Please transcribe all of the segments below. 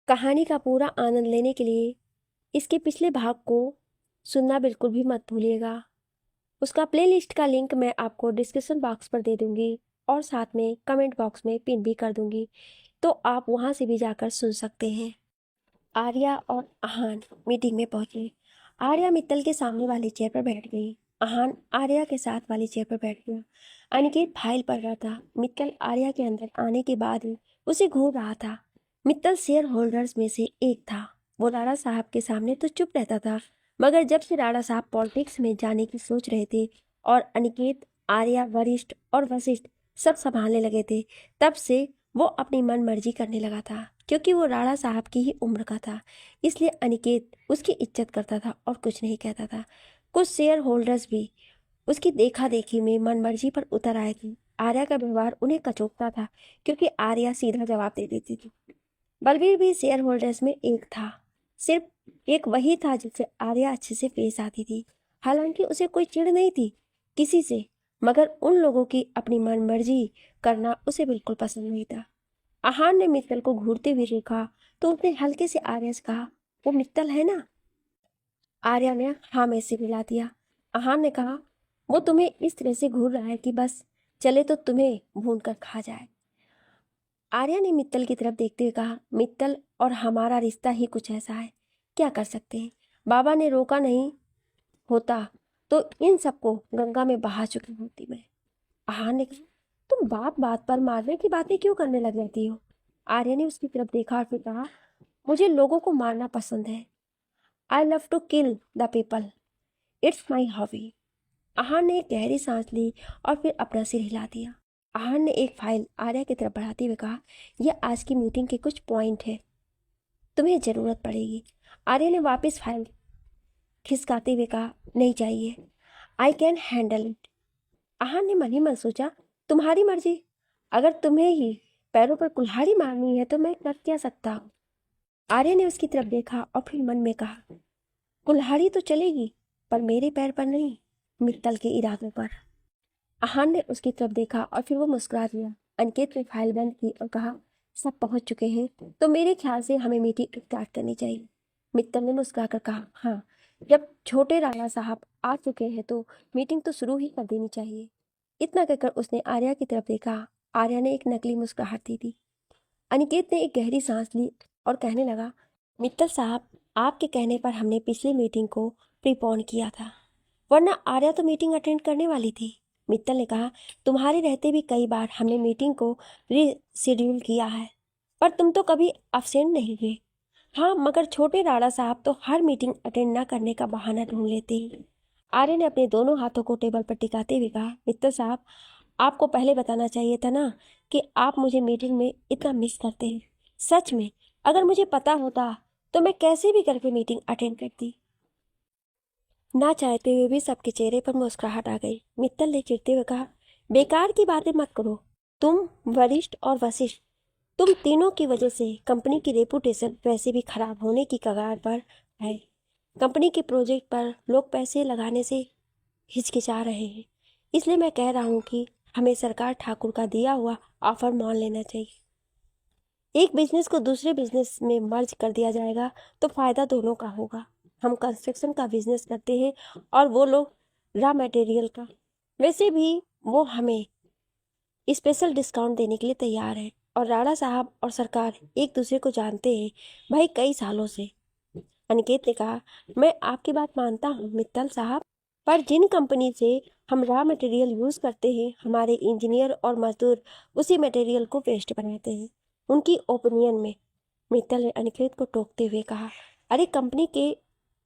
कहानी का पूरा आनंद लेने के लिए इसके पिछले भाग को सुनना बिल्कुल भी मत भूलिएगा। उसका प्लेलिस्ट का लिंक मैं आपको डिस्क्रिप्शन बॉक्स पर दे दूंगी और साथ में कमेंट बॉक्स में पिन भी कर दूंगी, तो आप वहां से भी जाकर सुन सकते हैं। आर्या और आहान मीटिंग में पहुंचे। आर्या मित्तल के सामने वाली चेयर पर बैठ गई। आहान आर्या के साथ वाली चेयर पर बैठ गया। अनिकेत फाइल पढ़ रहा था। मित्तल आर्या के अंदर आने के बाद ही उसे घूर रहा था। मित्तल शेयर होल्डर्स में से एक था। वो राणा साहब के सामने तो चुप रहता था, मगर जब से राणा साहब पॉलिटिक्स में जाने की सोच रहे थे और अनिकेत, आर्या, वरिष्ठ और वशिष्ठ सब संभालने लगे थे, तब से वो अपनी मन मर्जी करने लगा था। क्योंकि वो राणा साहब की ही उम्र का था, इसलिए अनिकेत उसकी इज्जत करता था और कुछ नहीं कहता था। कुछ शेयर होल्डर्स भी उसकी देखा देखी में मन मर्जी पर उतर आए थे। आर्या का व्यवहार उन्हें कचोटता था, क्योंकि आर्या सीधा जवाब दे देती थी। बलवीर भी शेयर होल्डर्स में एक था। सिर्फ एक वही था जिससे आर्या अच्छे से पेश आती थी। हालांकि उसे कोई चिढ़ नहीं थी किसी से, मगर उन लोगों की अपनी मन मर्जी करना उसे बिल्कुल पसंद नहीं था। आहान ने मित्तल को घूरते हुए देखा तो उसने हल्के से आर्या से कहा, वो मित्तल है ना? आर्या ने हाँ में से मिला दिया। आहान ने कहा, वो तुम्हें इस तरह से घूर रहा है कि बस चले तो तुम्हें भून कर खा जाए। आर्या ने मित्तल की तरफ देखते हुए कहा, मित्तल और हमारा रिश्ता ही कुछ ऐसा है, क्या कर सकते हैं। बाबा ने रोका नहीं होता तो इन सबको गंगा में बहा चुकी होती मैं। आहान ने कहा, तुम बात बात पर मारने की बातें क्यों करने लग जाती हो? आर्या ने उसकी तरफ देखा और फिर कहा, मुझे लोगों को मारना पसंद है। I love to kill the people, it's my hobby. Aahan ने एक गहरी सांस ली और फिर अपना सिर हिला दिया। आहान ने एक फाइल आर्या की तरफ बढ़ाते हुए कहा, यह आज की मीटिंग के कुछ पॉइंट है, तुम्हें जरूरत पड़ेगी। आर्या ने वापस फाइल खिसकाते हुए कहा, नहीं चाहिए, आई कैन हैंडल इट। आहान ने मन ही मन सोचा, तुम्हारी मर्जी, अगर तुम्हें ही पैरों पर कुल्हाड़ी मारनी है तो मैं कर क्या सकता हूँ। आर्य ने उसकी तरफ देखा और फिर मन में कहा, कुल्हाड़ी तो चलेगी पर मेरे पैर पर नहीं, मित्तल के इरादों पर। आहान ने उसकी तरफ देखा और फिर वो मुस्कुरा दिया। अनिकेत ने फाइल बंद की और कहा, सब पहुंच चुके हैं तो मेरे ख्याल से हमें मीटिंग स्टार्ट करनी चाहिए। मित्तल ने मुस्कुराकर कहा, हाँ, जब छोटे राणा साहब आ चुके हैं तो मीटिंग तो शुरू ही कर देनी चाहिए। इतना कहकर उसने आर्या की तरफ देखा। आर्या ने एक नकली मुस्कुराहट दी थी। अनिकेत ने एक गहरी सांस ली और कहने लगा, मित्तल साहब, आपके कहने पर हमने पिछली मीटिंग को प्रीपोन किया था, वरना आर्या तो मीटिंग अटेंड करने वाली थी। मित्तल ने कहा, तुम्हारे रहते भी कई बार हमने मीटिंग को रीशेड्यूल किया है, पर तुम तो कभी अब्सेंट नहीं हुए। हाँ, मगर छोटे राणा साहब तो हर मीटिंग अटेंड न करने का बहाना ढूंढ लेते हैं। आर्य ने अपने दोनों हाथों को टेबल पर टिकाते हुए कहा, मित्तल साहब, आपको पहले बताना चाहिए था ना कि आप मुझे मीटिंग में इतना मिस करते हैं। सच में, अगर मुझे पता होता तो मैं कैसे भी करके मीटिंग अटेंड करती। ना चाहते हुए भी सबके चेहरे पर मुस्कुराहट आ गई। मित्तल ने चिढ़ते हुए कहा, बेकार की बातें मत करो। तुम, वरिष्ठ और वशिष्ठ, तुम तीनों की वजह से कंपनी की रेपुटेशन वैसे भी खराब होने की कगार पर है। कंपनी के प्रोजेक्ट पर लोग पैसे लगाने से हिचकिचा रहे हैं, इसलिए मैं कह रहा हूँ कि हमें सरकार ठाकुर का दिया हुआ ऑफर मान लेना चाहिए। एक बिजनेस को दूसरे बिजनेस में मर्ज कर दिया जाएगा तो फायदा दोनों का होगा। हम कंस्ट्रक्शन का बिजनेस करते हैं और वो लोग रॉ मटेरियल का। वैसे भी वो हमें स्पेशल डिस्काउंट देने के लिए तैयार है और राणा साहब और सरकार एक दूसरे को जानते हैं भाई कई सालों से। अनिकेत ने कहा, मैं आपकी बात मानता हूँ मित्तल साहब, पर जिन कंपनी से हम रॉ मटेरियल यूज़ करते हैं, हमारे इंजीनियर और मजदूर उसी मटेरियल को वेस्ट बनाते हैं। उनकी ओपिनियन में, मित्तल ने अनिकेत को टोकते हुए कहा, अरे कंपनी के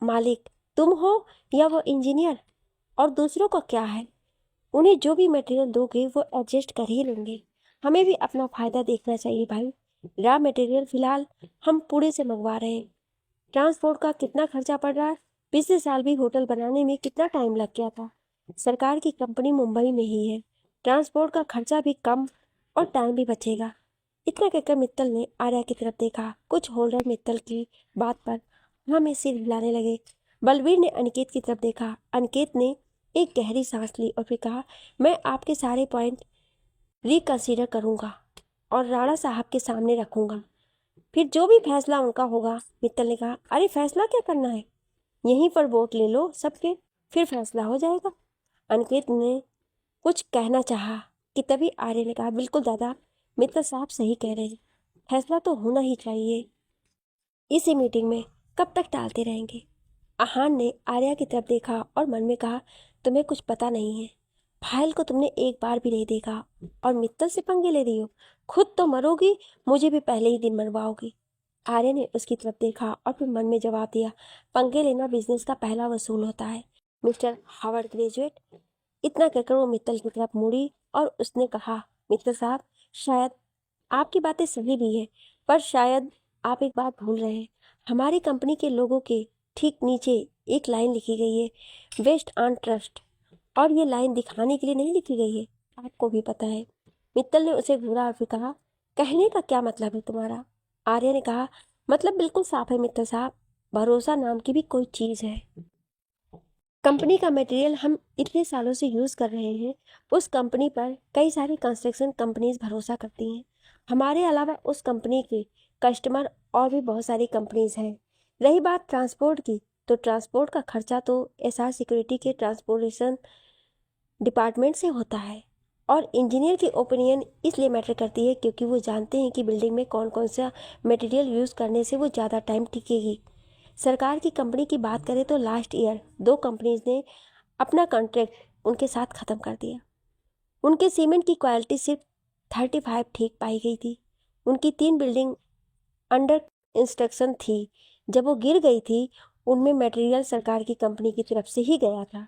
मालिक तुम हो या वो इंजीनियर, और दूसरों का क्या है? उन्हें जो भी मटेरियल दोगे वो एडजस्ट कर ही लेंगे। हमें भी अपना फायदा देखना चाहिए भाई। रॉ मटेरियल फिलहाल हम पुणे से मंगवा रहे हैं। ट्रांसपोर्ट का कितना खर्चा पड़ रहा है? पिछले साल भी होटल बनाने में कितना टाइम लग गया था। सरकार की कंपनी मुंबई में ही है, ट्रांसपोर्ट का खर्चा भी कम और टाइम भी बचेगा। इतना कहकर मित्तल ने आर्या की तरफ देखा। कुछ होल्डर मित्तल की बात पर हमें सिर हिलाने लगे। बलवीर ने अनिकेत की तरफ देखा। अनिकेत ने एक गहरी सांस ली और फिर कहा, मैं आपके सारे पॉइंट रिकंसीडर करूंगा और राणा साहब के सामने रखूंगा। फिर जो भी फैसला उनका होगा। मित्तल ने कहा, अरे फैसला क्या करना है, यहीं पर वोट ले लो सबके, फिर फैसला हो जाएगा। अनिकेत ने कुछ कहना चाहा कि तभी आर्य ने कहा, बिल्कुल दादा, मित्तल साहब सही कह रहे हैं, फैसला तो होना ही चाहिए। इसी मीटिंग में कब तक टालते रहेंगे। आहान ने आर्या की तरफ देखा और मन में कहा, तुम्हें कुछ पता नहीं है, फाइल को तुमने एक बार भी नहीं देखा और मित्तल से पंगे ले रही हो, खुद तो मरोगी, मुझे भी पहले ही दिन मरवाओगी। आर्य ने उसकी तरफ देखा और फिर मन में जवाब दिया, पंगे लेना बिजनेस का पहला वसूल होता है, मिस्टर हार्वर्ड ग्रेजुएट। इतना कहकर वो मित्तल की तरफ मुड़ी और उसने कहा, मित्तल साहब, शायद आपकी बातें सही भी है, पर शायद आप एक बात भूल रहे हैं। हमारी कंपनी के लोगों के ठीक नीचे एक लाइन लिखी गई है, वेस्ट ऑन ट्रस्ट, और ये लाइन दिखाने के लिए नहीं लिखी गई है, आपको भी पता है। मित्तल ने उसे घूरा और फिर कहा, कहने का क्या मतलब है तुम्हारा। आर्य ने कहा, मतलब बिल्कुल साफ है मित्तल साहब, भरोसा नाम की भी कोई चीज़ है। कंपनी का मटेरियल हम इतने सालों से यूज़ कर रहे हैं, उस कंपनी पर कई सारी कंस्ट्रक्शन कंपनीज भरोसा करती हैं। हमारे अलावा उस कंपनी के कस्टमर और भी बहुत सारी कंपनीज हैं। रही बात ट्रांसपोर्ट की, तो ट्रांसपोर्ट का खर्चा तो एसआर सिक्योरिटी के ट्रांसपोर्टेशन डिपार्टमेंट से होता है, और इंजीनियर की ओपिनियन इसलिए मैटर करती है क्योंकि वो जानते हैं कि बिल्डिंग में कौन कौन सा मटेरियल यूज़ करने से वो ज़्यादा टाइम टिकेगी। सरकार की कंपनी की बात करें तो लास्ट ईयर 2 कंपनीज ने अपना कॉन्ट्रैक्ट उनके साथ ख़त्म कर दिया। उनके सीमेंट की क्वालिटी सिर्फ 35 ठीक पाई गई थी। उनकी 3 बिल्डिंग अंडर इंस्ट्रक्शन थी, जब वो गिर गई थी उनमें मटेरियल सरकार की कंपनी की तरफ से ही गया था।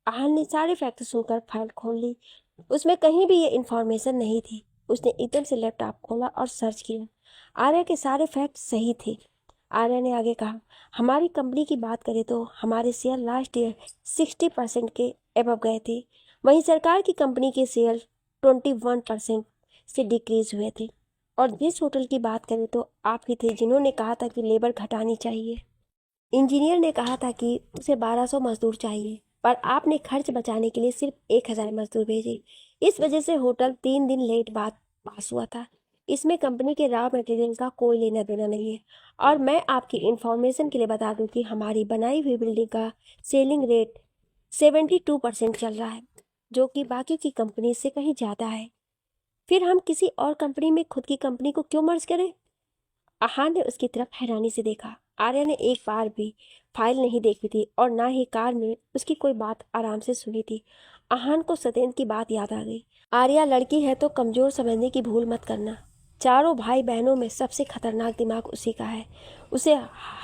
आहान ने सारे फैक्ट सुनकर फाइल खोल ली, उसमें कहीं भी ये इन्फॉर्मेशन नहीं थी। उसने एकदम से लैपटॉप खोला और सर्च किया। आर्या के सारे फैक्ट सही थे। आर्या ने आगे कहा, हमारी कंपनी की बात करें तो हमारे शेयर लास्ट ईयर 60% के एबव गए थे, वहीं सरकार की कंपनी के शेयर 21% से डिक्रीज हुए थे। और जिस होटल की बात करें तो आप ही थे जिन्होंने कहा था कि लेबर घटानी चाहिए। इंजीनियर ने कहा था कि उसे 1200 मजदूर चाहिए, पर आपने खर्च बचाने के लिए सिर्फ 1000 मजदूर भेजे। इस वजह से होटल 3 दिन लेट बाद पास हुआ था। इसमें कंपनी के रॉ मटेरियल का कोई लेना देना नहीं है। और मैं आपकी इंफॉर्मेशन के लिए बता दूं कि हमारी बनाई हुई बिल्डिंग का सेलिंग रेट 72% चल रहा है, जो कि बाकी की कंपनी से कहीं ज़्यादा है। फिर हम किसी और कंपनी में खुद की कंपनी को क्यों मर्ज करें। आहान ने उसकी तरफ हैरानी से देखा। आर्या ने एक बार भी फाइल नहीं देखी थी और ना ही कार में उसकी कोई बात आराम से सुनी थी। आहान को सत्येंद्र की बात याद आ गई। आर्या लड़की है तो कमज़ोर समझने की भूल मत करना। चारों भाई बहनों में सबसे खतरनाक दिमाग उसी का है। उसे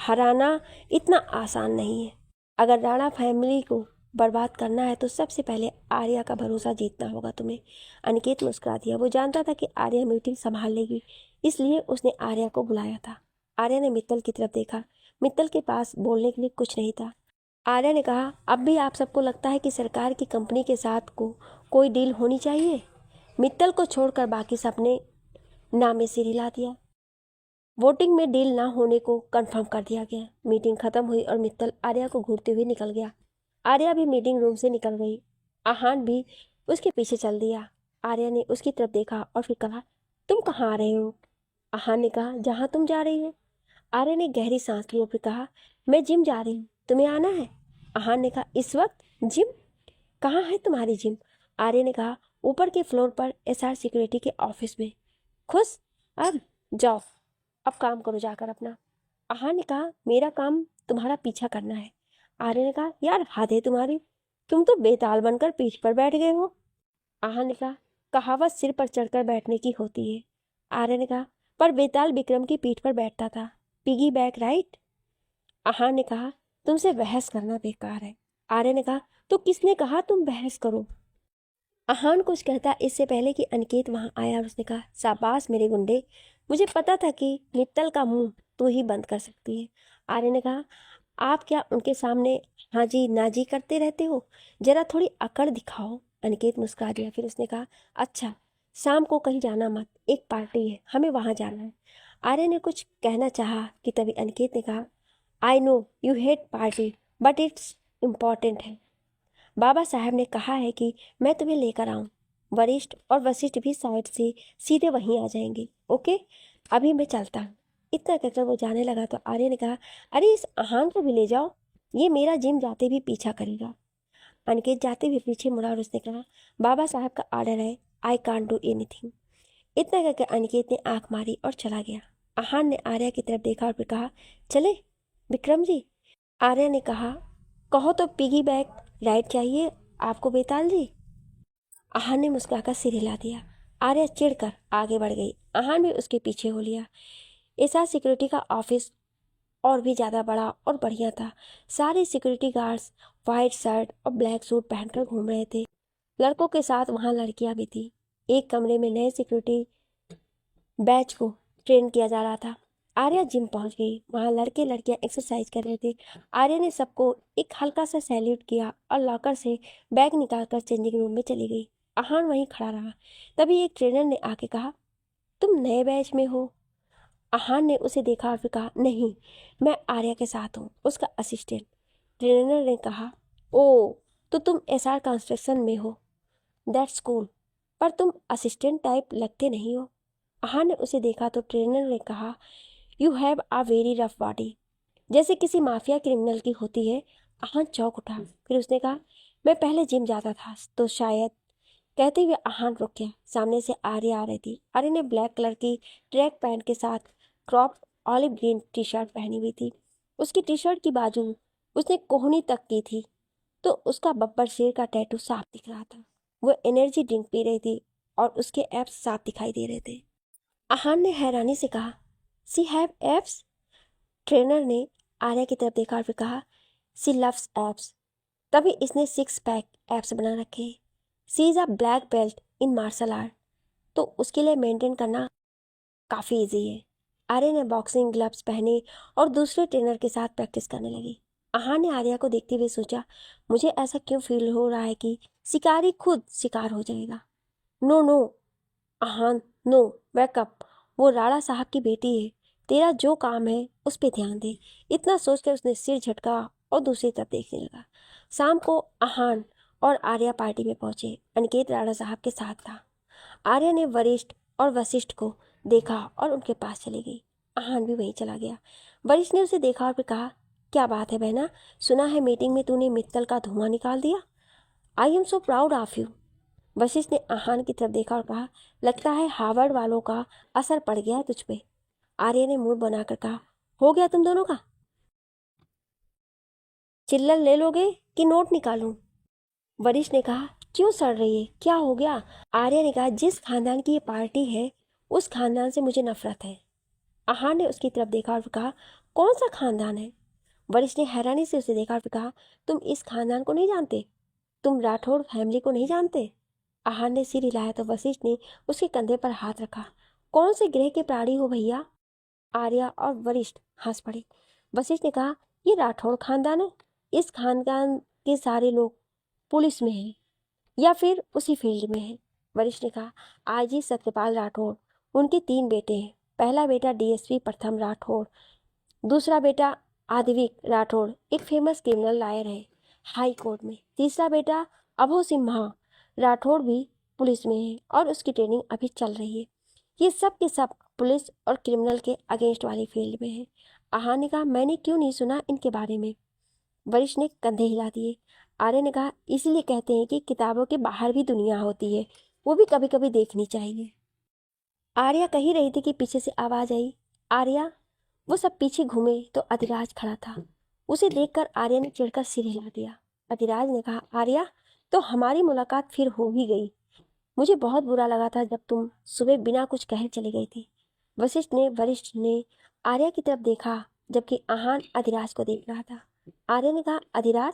हराना इतना आसान नहीं है। अगर राणा फैमिली को बर्बाद करना है तो सबसे पहले आर्या का भरोसा जीतना होगा तुम्हें। अनिकेत मुस्कुरा दिया। वो जानता था कि आर्या मीटिंग संभाल लेगी, इसलिए उसने आर्या को बुलाया था। आर्या ने मित्तल की तरफ देखा। मित्तल के पास बोलने के लिए कुछ नहीं था। आर्या ने कहा, अब भी आप सबको लगता है कि सरकार की कंपनी के साथ कोई डील होनी चाहिए। मित्तल को छोड़कर बाकी सबने नामे सिर हिला दिया। वोटिंग में डील ना होने को कंफर्म कर दिया गया। मीटिंग खत्म हुई और मित्तल आर्या को घूरते हुए निकल गया। आर्या भी मीटिंग रूम से निकल गई। आहान भी उसके पीछे चल दिया। आर्या ने उसकी तरफ देखा और फिर कहा, तुम कहाँ आ रहे हो। आहान ने कहा, जहाँ तुम जा रही हो। आर्या ने गहरी सांस ली और फिर कहा, मैं जिम जा रही हूँ, तुम्हें आना है। आहान ने कहा, इस वक्त जिम? कहाँ है तुम्हारी जिम। आर्या ने कहा, ऊपर के फ्लोर पर एसआर सिक्योरिटी के ऑफिस में। खुश, अब जाओ, अब काम करो जाकर अपना। आहान ने कहा, मेरा काम तुम्हारा पीछा करना है। आर्य ने कहा, यार हद है तुम्हारी, तुम तो बेताल बनकर पीठ पर बैठ गए हो। आहान ने कहा, कहावत सिर पर चढ़कर बैठने की होती है। आर्य ने कहा, पर बेताल विक्रम की पीठ पर बैठता था, पिगी बैक राइट। आहान ने कहा, तुमसे बहस करना बेकार है। आर्य ने कहा, तो किसने कहा तुम बहस करो। आहान कुछ कहता इससे पहले कि अनिकेत वहां आया और उसने कहा, शाबाश मेरे गुंडे, मुझे पता था कि मित्तल का मुंह तू ही बंद कर सकती है। आर्य ने कहा, आप क्या उनके सामने हाँ जी ना जी करते रहते हो, जरा थोड़ी अकड़ दिखाओ। अनिकेत मुस्कुरा दिया। फिर उसने कहा, अच्छा शाम को कहीं जाना मत, एक पार्टी है, हमें वहां जाना है। आर्य ने कुछ कहना चाहा कि तभी अनिकेत ने कहा, I know you hate party but it's important है। बाबा साहब ने कहा है कि मैं तुम्हें लेकर आऊं। वरिष्ठ और वशिष्ठ भी साइड से सीधे वहीं आ जाएंगे। ओके, अभी मैं चलता हूँ। इतना कहकर वो जाने लगा तो आर्या ने कहा, अरे इस अहान को भी ले जाओ, ये मेरा जिम जाते भी पीछा करेगा। अनिकेत जाते हुए पीछे मुड़ा और उसने कहा, बाबा साहब का ऑर्डर है, आई कांट डू एनीथिंग। इतना कहकर अनिकेत ने आंख मारी और चला गया। अहान ने आर्या की तरफ देखा और फिर कहा, चले विक्रम जी। आर्या ने कहा, कहो तो पिगी बैक राइड चाहिए आपको बेताल जी। आहान ने मुस्कुराकर सिर हिला दिया। आर्या चिढ़कर आगे बढ़ गई। आहान भी उसके पीछे हो लिया। ऐसा सिक्योरिटी का ऑफिस और भी ज़्यादा बड़ा और बढ़िया था। सारे सिक्योरिटी गार्ड्स वाइट शर्ट और ब्लैक सूट पहनकर घूम रहे थे। लड़कों के साथ वहाँ लड़कियाँ भी थी। एक कमरे में नए सिक्योरिटी बैच को ट्रेन किया जा रहा था। आर्या जिम पहुंच गई। वहाँ लड़के लड़कियां एक्सरसाइज कर रहे थे। आर्या ने सबको एक हल्का सा सैल्यूट किया और लॉकर से बैग निकालकर चेंजिंग रूम में चली गई। आहान वहीं खड़ा रहा। तभी एक ट्रेनर ने आके कहा, तुम नए बैच में हो? आहान ने उसे देखा और फिर कहा, नहीं, मैं आर्या के साथ हूँ, उसका असिस्टेंट। ट्रेनर ने कहा, ओ तो तुम एसआर कंस्ट्रक्शन में हो, दैट्स कूल, पर तुम असिस्टेंट टाइप लगते नहीं हो। आहान ने उसे देखा तो ट्रेनर ने कहा, you have a very rough body, जैसे किसी माफिया क्रिमिनल की होती है। आहान चौंक उठा। फिर उसने कहा, मैं पहले जिम जाता था तो शायद। कहते हुए आहान रुक गया। सामने से आर्या आ रही थी। आर्या ने ब्लैक कलर की ट्रैक पैंट के साथ crop olive green tea shirt पहनी हुई थी। उसकी टी शर्ट की बाजू उसने कोहनी तक की थी तो उसका बब्बर शेर का टैटू साफ दिख रहा था। वो एनर्जी ड्रिंक पी रही थी और उसके एब्स साफ दिखाई दे रहे थे। आहान ने हैरानी से कहा, सी हैव एब्स? ट्रेनर ने आर्या की तरफ देखा और फिर कहा, सी लव्स एब्स, तभी इसने सिक्स पैक एब्स बना रखे। She is a black belt in martial art, तो उसके लिए मेंटेन करना काफ़ी इजी है। आर्या ने बॉक्सिंग ग्लव्स पहने और दूसरे ट्रेनर के साथ प्रैक्टिस करने लगी। आहान ने आर्या को देखते हुए सोचा, मुझे ऐसा क्यों फील हो रहा है कि शिकारी खुद शिकार हो जाएगा। नो नो आहान, नो, वेकअप, वो राणा साहब की बेटी है। तेरा जो काम है उस पे ध्यान दे। इतना सोचकर उसने सिर झटका और दूसरी तरफ देखने लगा। शाम को आहान और आर्या पार्टी में पहुंचे। अनिकेत राणा साहब के साथ था। आर्या ने वरिष्ठ और वशिष्ठ को देखा और उनके पास चली गई। आहान भी वहीं चला गया। वरिष्ठ ने उसे देखा और फिर कहा, क्या बात है बहना, सुना है मीटिंग में तूने मित्तल का धुआं निकाल दिया। I am so proud of you. Vashishtha ने आहान की तरफ देखा और कहा, लगता है हार्वर्ड वालों का असर पड़ गया है तुझ पे। आर्य ने मुंह बनाकर कहा, हो गया तुम दोनों का? चिल्लर ले लोगे कि नोट निकालूं? वरिष्ठ ने कहा, क्यों सड़ रही है, क्या हो गया? आर्य ने कहा, जिस खानदान की ये पार्टी है उस खानदान से मुझे नफरत है। आहान ने उसकी तरफ देखा और कहा, कौन सा खानदान है? वरिष्ठ ने हैरानी से उसे देखा और कहा, तुम इस खानदान को नहीं जानते? तुम राठौड़ फैमिली को नहीं जानते? आहान ने सिर हिलाया तो वशिष्ठ ने उसके कंधे पर हाथ रखा। कौन से ग्रह के प्राणी हो भैया? आर्या और वरिष्ठ हंस पड़े। वशिष्ठ ने कहा, ये राठौड़ खानदान है। इस खानदान के सारे लोग पुलिस में हैं या फिर उसी फील्ड में हैं। वरिष्ठ ने कहा, आजी सत्यपाल राठौड़, उनके तीन बेटे हैं। पहला बेटा डीएसपी प्रथम राठौड़, दूसरा बेटा आदिविक राठौड़, एक फेमस क्रिमिनल लॉयर है हाई कोर्ट में। तीसरा बेटा अभो सिम्हा राठौड़ भी पुलिस में है और उसकी ट्रेनिंग अभी चल रही है। ये सब के सब पुलिस और क्रिमिनल के अगेंस्ट वाली फील्ड में है। आहा ने कहा, मैंने क्यों नहीं सुना इनके बारे में? वरिष्ठ ने कंधे हिला दिए। आर्य ने कहा, इसलिए कहते हैं कि किताबों के बाहर भी दुनिया होती है, वो भी कभी कभी देखनी चाहिए। आर्या कही रही थी कि पीछे से आवाज आई, आर्या। वो सब पीछे घूमे तो अधिराज खड़ा था। उसे देखकर आर्या ने चिढ़कर सिर हिला दिया। अधिराज ने कहा, आर्या, तो हमारी मुलाकात फिर हो ही गई। मुझे बहुत बुरा लगा था जब तुम सुबह बिना कुछ कहे चली गई थी। वरिष्ठ ने आर्या की तरफ देखा जबकि आहान अधिराज को देख रहा था। आर्या ने कहा, अधिराज,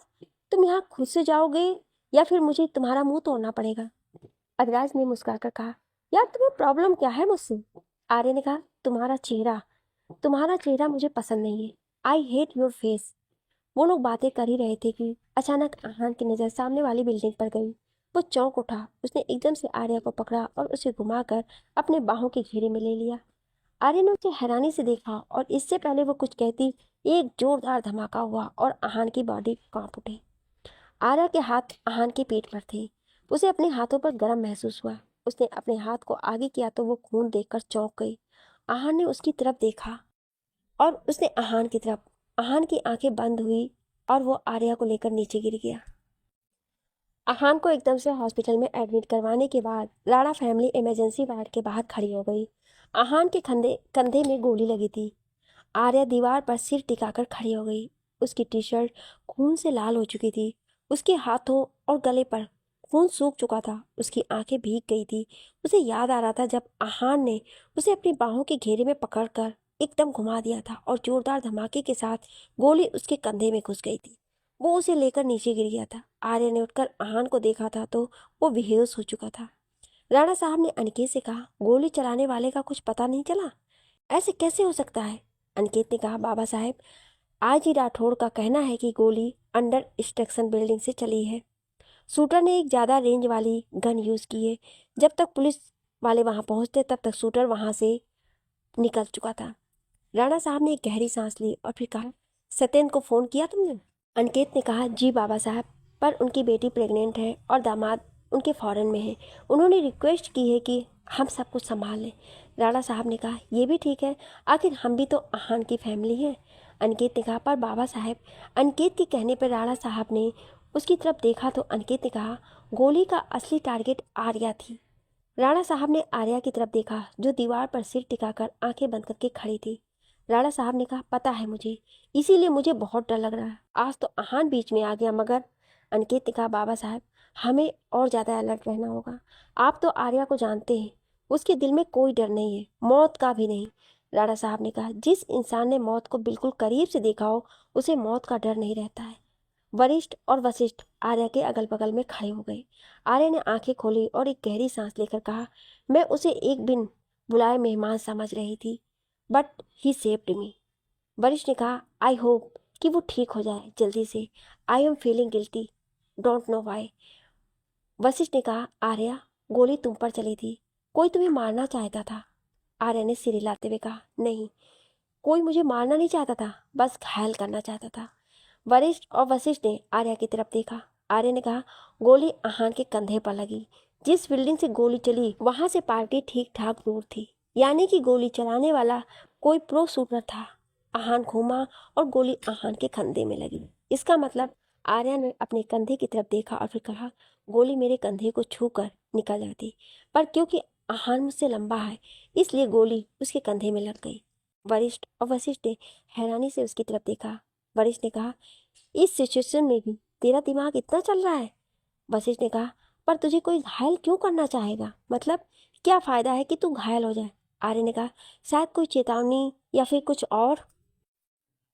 तुम यहाँ खुद से जाओगे या फिर मुझे तुम्हारा मुंह तोड़ना पड़ेगा? अधिराज ने मुस्कुराकर कहा, यार तुम्हें प्रॉब्लम क्या है मुझसे? आर्या ने कहा, तुम्हारा चेहरा मुझे पसंद नहीं है। I hate your face. वो लोग बातें कर ही रहे थे कि अचानक आहान की नज़र सामने वाली बिल्डिंग पर गई। वो चौंक उठा। उसने एकदम से आर्या को पकड़ा और उसे घुमाकर अपने बाहों के घेरे में ले लिया। आर्या ने उसे हैरानी से देखा और इससे पहले वो कुछ कहती, एक जोरदार धमाका हुआ और आहान की बॉडी कांप उठी। आर्या के हाथ आहान के पेट पर थे। उसे अपने हाथों पर गर्म महसूस हुआ। उसने अपने हाथ को आगे किया तो वो खून देखकर चौंक गई। आहान ने उसकी तरफ देखा। और उसने आहान की तरफ। आहान की आंखें बंद हुई और वो आर्या को लेकर नीचे गिर गया। आहान को एकदम से हॉस्पिटल में एडमिट करवाने के बाद राणा फैमिली इमरजेंसी वार्ड के बाहर खड़ी हो गई। आहान के कंधे कंधे में गोली लगी थी। आर्या दीवार पर सिर टिकाकर खड़ी हो गई। उसकी टी शर्ट खून से लाल हो चुकी थी। उसके हाथों और गले पर खून सूख चुका था। उसकी आंखें भीग गई थी। उसे याद आ रहा था जब आहान ने उसे अपनी बाहों के घेरे में पकड़कर एकदम घुमा दिया था और जोरदार धमाके के साथ गोली उसके कंधे में घुस गई थी। वो उसे लेकर नीचे गिर गया था। आर्या ने उठकर आहान को देखा था तो वो बेहोश हो चुका था। राणा साहब ने अनिकेत से कहा, गोली चलाने वाले का कुछ पता नहीं चला? ऐसे कैसे हो सकता है? अनिकेत ने कहा, बाबा साहब, आज ही राठौड़ का कहना है कि गोली अंडर इंस्ट्रक्शन बिल्डिंग से चली है। शूटर ने एक ज़्यादा रेंज वाली गन यूज़ की है। जब तक पुलिस वाले वहां पहुंचते तब तक शूटर वहां से निकल चुका था। राणा साहब ने एक गहरी सांस ली और फिर कहा, सत्येंद्र को फ़ोन किया तुमने? अनिकेत ने कहा, जी बाबा साहब, पर उनकी बेटी प्रेग्नेंट है और दामाद उनके फॉरेन में है। उन्होंने रिक्वेस्ट की है कि हम सब कुछ संभाल लें। राणा साहब ने कहा, यह भी ठीक है, आखिर हम भी तो आहान की फैमिली हैं। अनिकेत ने कहा, पर बाबा साहब। अनिकेत के कहने पर राणा साहब ने उसकी तरफ देखा तो अनिकेत ने कहा, गोली का असली टारगेट आर्या थी। राणा साहब ने आर्या की तरफ देखा जो दीवार पर सिर टिकाकर आंखें बंद करके खड़ी थी। राणा साहब ने कहा, पता है मुझे, इसीलिए मुझे बहुत डर लग रहा है। आज तो आहान बीच में आ गया, मगर अनिकेत ने कहा, बाबा साहब, हमें और ज़्यादा अलर्ट रहना होगा। आप तो आर्या को जानते हैं, उसके दिल में कोई डर नहीं है, मौत का भी नहीं। राणा साहब ने कहा, जिस इंसान ने मौत को बिल्कुल करीब से देखा हो उसे मौत का डर नहीं रहता है। वरिष्ठ और वशिष्ठ आर्या के अगल बगल में खड़े हो गए। आर्या ने आंखें खोली और एक गहरी सांस लेकर कहा, मैं उसे एक बिन बुलाए मेहमान समझ रही थी, बट ही सेव्ड मी। वरिष्ठ ने कहा, आई होप कि वो ठीक हो जाए जल्दी से। I am feeling guilty, don't know why. Vashishtha ने कहा, आर्या, गोली तुम पर चली थी, कोई तुम्हें मारना चाहता था? आर्या ने सिर हिलाते हुए कहा, नहीं, कोई मुझे मारना नहीं चाहता था, बस घायल करना चाहता था। वरिष्ठ और वशिष्ठ ने आर्या की तरफ देखा। आर्या ने कहा, गोली आहान के कंधे पर लगी। जिस बिल्डिंग से गोली चली वहां से पार्टी ठीक ठाक दूर थी, यानी कि गोली चलाने वाला कोई प्रो शूटर था। आहान घूमा और गोली आहान के कंधे में लगी। इसका मतलब, आर्या ने अपने कंधे की तरफ देखा और फिर कहा, गोली मेरे कंधे को छू कर निकल जाती, पर क्योंकि आहान मुझसे लंबा है इसलिए गोली उसके कंधे में लग गई। वरिष्ठ और वशिष्ठ ने हैरानी से उसकी तरफ देखा। वरिष्ठ ने कहा, इस सिचुएशन में भी तेरा दिमाग इतना चल रहा है? वशिष्ठ ने कहा, पर तुझे कोई घायल क्यों करना चाहेगा? मतलब क्या फायदा है कि तू घायल हो जाए? आर्य ने कहा, शायद कोई चेतावनी या फिर कुछ और।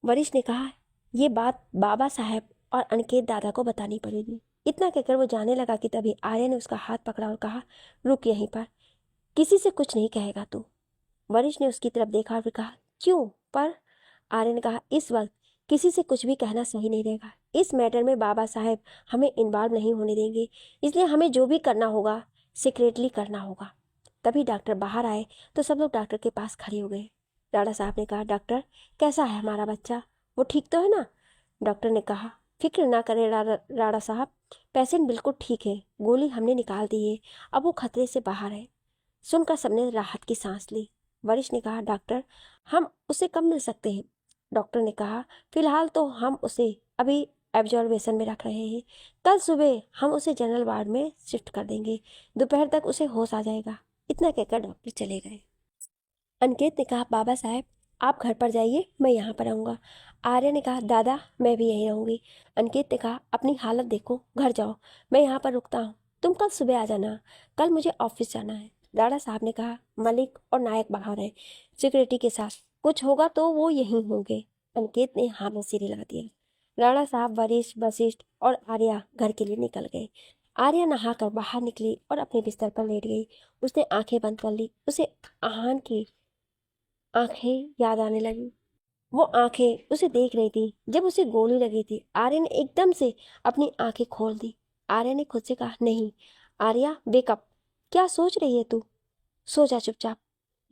वरिष्ठ ने कहा, ये बात बाबा साहब और अनिकेत दादा को बतानी पड़ेगी। इतना कहकर वो जाने लगा कि तभी आर्य ने उसका हाथ पकड़ा और कहा, रुक यहीं पर, किसी से कुछ नहीं कहेगा तू। वरिष्ठ ने उसकी तरफ देखा और फिर कहा, क्यों? पर आर्य ने कहा, इस वक्त किसी से कुछ भी कहना सही नहीं रहेगा। इस मैटर में बाबा साहब हमें इन्वॉल्व नहीं होने देंगे, इसलिए हमें जो भी करना होगा सीक्रेटली करना होगा। तभी डॉक्टर बाहर आए तो सब लोग डॉक्टर के पास खड़े हो गए। राणा साहब ने कहा, डॉक्टर, कैसा है हमारा बच्चा? वो ठीक तो है ना? डॉक्टर ने कहा, फिक्र ना करें राणा साहब, पेशेंट बिल्कुल ठीक है, गोली हमने निकाल दी है, अब वो खतरे से बाहर है। सुनकर सबने राहत की सांस ली। वरिष्ठ ने कहा, डॉक्टर, हम उसे कब मिल सकते हैं? डॉक्टर ने कहा, फिलहाल तो हम उसे अभी ऑब्जर्वेशन में रख रहे हैं, कल सुबह हम उसे जनरल वार्ड में शिफ्ट कर देंगे, दोपहर तक उसे होश आ जाएगा। इतना कहकर डॉक्टर चले गए। अनिकेत ने कहा, बाबा साहब, आप घर पर जाइए, मैं यहाँ पर आऊँगा। आर्य ने कहा, दादा, मैं भी यहीं रहूँगी। अनिकेत ने कहा, अपनी हालत देखो, घर जाओ, मैं यहाँ पर रुकता हूँ, तुम कल सुबह आ जाना, कल मुझे ऑफिस जाना है। राणा साहब ने कहा, मलिक और नायक बाहर हैं सिक्योरिटी के साथ, कुछ होगा तो वो यहीं होंगे। अनिकेत ने हाँ में सिर हिला दिया। राणा साहब, वरिष्ठ, वशिष्ठ और आर्या घर के लिए निकल गए। आर्या नहाकर बाहर निकली और अपने बिस्तर पर लेट गई। उसने आंखें बंद कर ली। उसे आहान की आंखें याद आने लगी। वो आंखें उसे देख रही थी जब उसे गोली लगी थी। आर्या ने एकदम से अपनी आंखें खोल दी। आर्या ने खुद से कहा, नहीं आर्या, वेकअप, क्या सोच रही है तू? सो जा चुपचाप,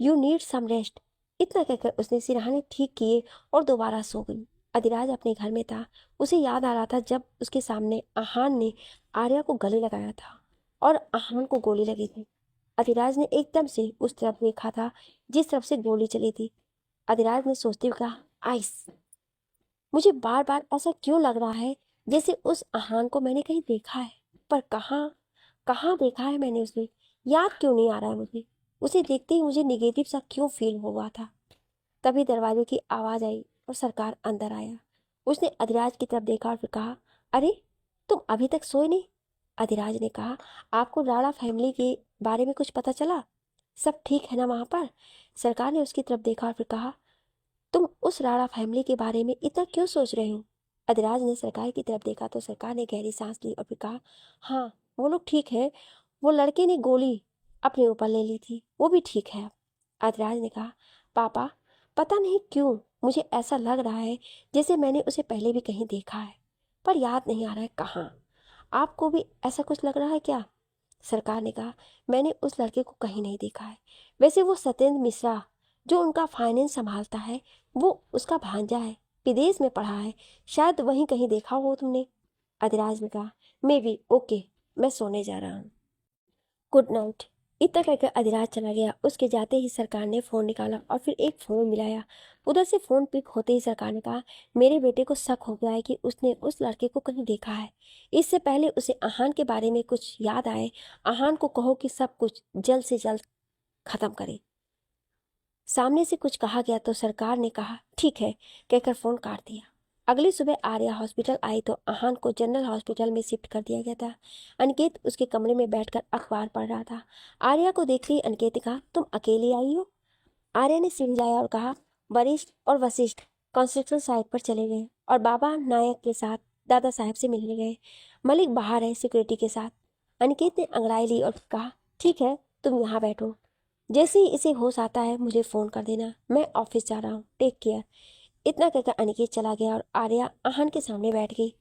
यू नीड सम रेस्ट। इतना कहकर उसने सिरहाने ठीक किए और दोबारा सो गई। अधिराज अपने घर में था। उसे याद आ रहा था जब उसके सामने आहान ने आर्या को गले लगाया था और आहान को गोली लगी थी। अधिराज ने एकदम से उस तरफ देखा था जिस तरफ से गोली चली थी। अधिराज ने सोचते हुए कहा, आइस। मुझे बार बार ऐसा क्यों लग रहा है जैसे उस आहान को मैंने कहीं देखा है, पर कहाँ कहाँ देखा है मैंने उसे, याद क्यों नहीं आ रहा है मुझे। उसे देखते ही मुझे निगेटिव सा क्यों फील हुआ था। तभी दरवाजे की आवाज़ आई और सरकार अंदर आया। उसने अधिराज की तरफ देखा और फिर कहा, अरे तुम अभी तक सोए नहीं। अधिराज ने कहा, आपको राणा फैमिली के बारे में कुछ पता चला? सब ठीक है ना वहाँ पर? सरकार ने उसकी तरफ देखा और फिर कहा, तुम उस राणा फैमिली के बारे में इतना क्यों सोच रहे हो? अधिराज ने सरकार की तरफ देखा तो सरकार ने गहरी सांस ली और फिर कहा, हाँ वो लोग ठीक है। वो लड़के ने गोली अपने ऊपर ले ली थी, वो भी ठीक है। अधिराज ने कहा, पापा पता नहीं क्यों मुझे ऐसा लग रहा है जैसे मैंने उसे पहले भी कहीं देखा है, पर याद नहीं आ रहा है कहाँ। आपको भी ऐसा कुछ लग रहा है क्या? सरकार ने कहा, मैंने उस लड़के को कहीं नहीं देखा है। वैसे वो सत्येंद्र मिश्रा जो उनका फाइनेंस संभालता है, वो उसका भांजा है, विदेश में पढ़ा है, शायद वहीं कहीं देखा हो तुमने। अधिराज ने कहा, मे बी ओके, मैं सोने जा रहा हूँ, गुड नाइट। इतना कहकर अधिराज चला गया। उसके जाते ही सरकार ने फोन निकाला और फिर एक फोन मिलाया। उधर से फोन पिक होते ही सरकार ने कहा, मेरे बेटे को शक हो गया है कि उसने उस लड़के को कहीं देखा है। इससे पहले उसे आहान के बारे में कुछ याद आए, आहान को कहो कि सब कुछ जल्द से जल्द खत्म करे। सामने से कुछ कहा गया तो सरकार ने कहा, ठीक है कहकर फोन काट दिया। अगली सुबह आर्या हॉस्पिटल आई तो आहान को जनरल हॉस्पिटल में शिफ्ट कर दिया गया था। अनिकेत उसके कमरे में बैठकर अखबार पढ़ रहा था। आर्या को देख ली अनिकेत ने कहा, तुम अकेली आई हो? आर्या ने सिर हिलाया और कहा, वरिष्ठ और वशिष्ठ कंस्ट्रक्शन साइट पर चले गए और बाबा नायक के साथ दादा साहब से मिलने गए। मलिक बाहर है सिक्योरिटी के साथ। अनिकेत ने अंगड़ाई ली और कहा, ठीक है तुम यहाँ बैठो, जैसे ही इसे होश आता है मुझे फ़ोन कर देना, मैं ऑफिस जा रहा हूँ, टेक केयर। इतना कहकर अनिकेत चला गया और आर्या आहान के सामने बैठ गई।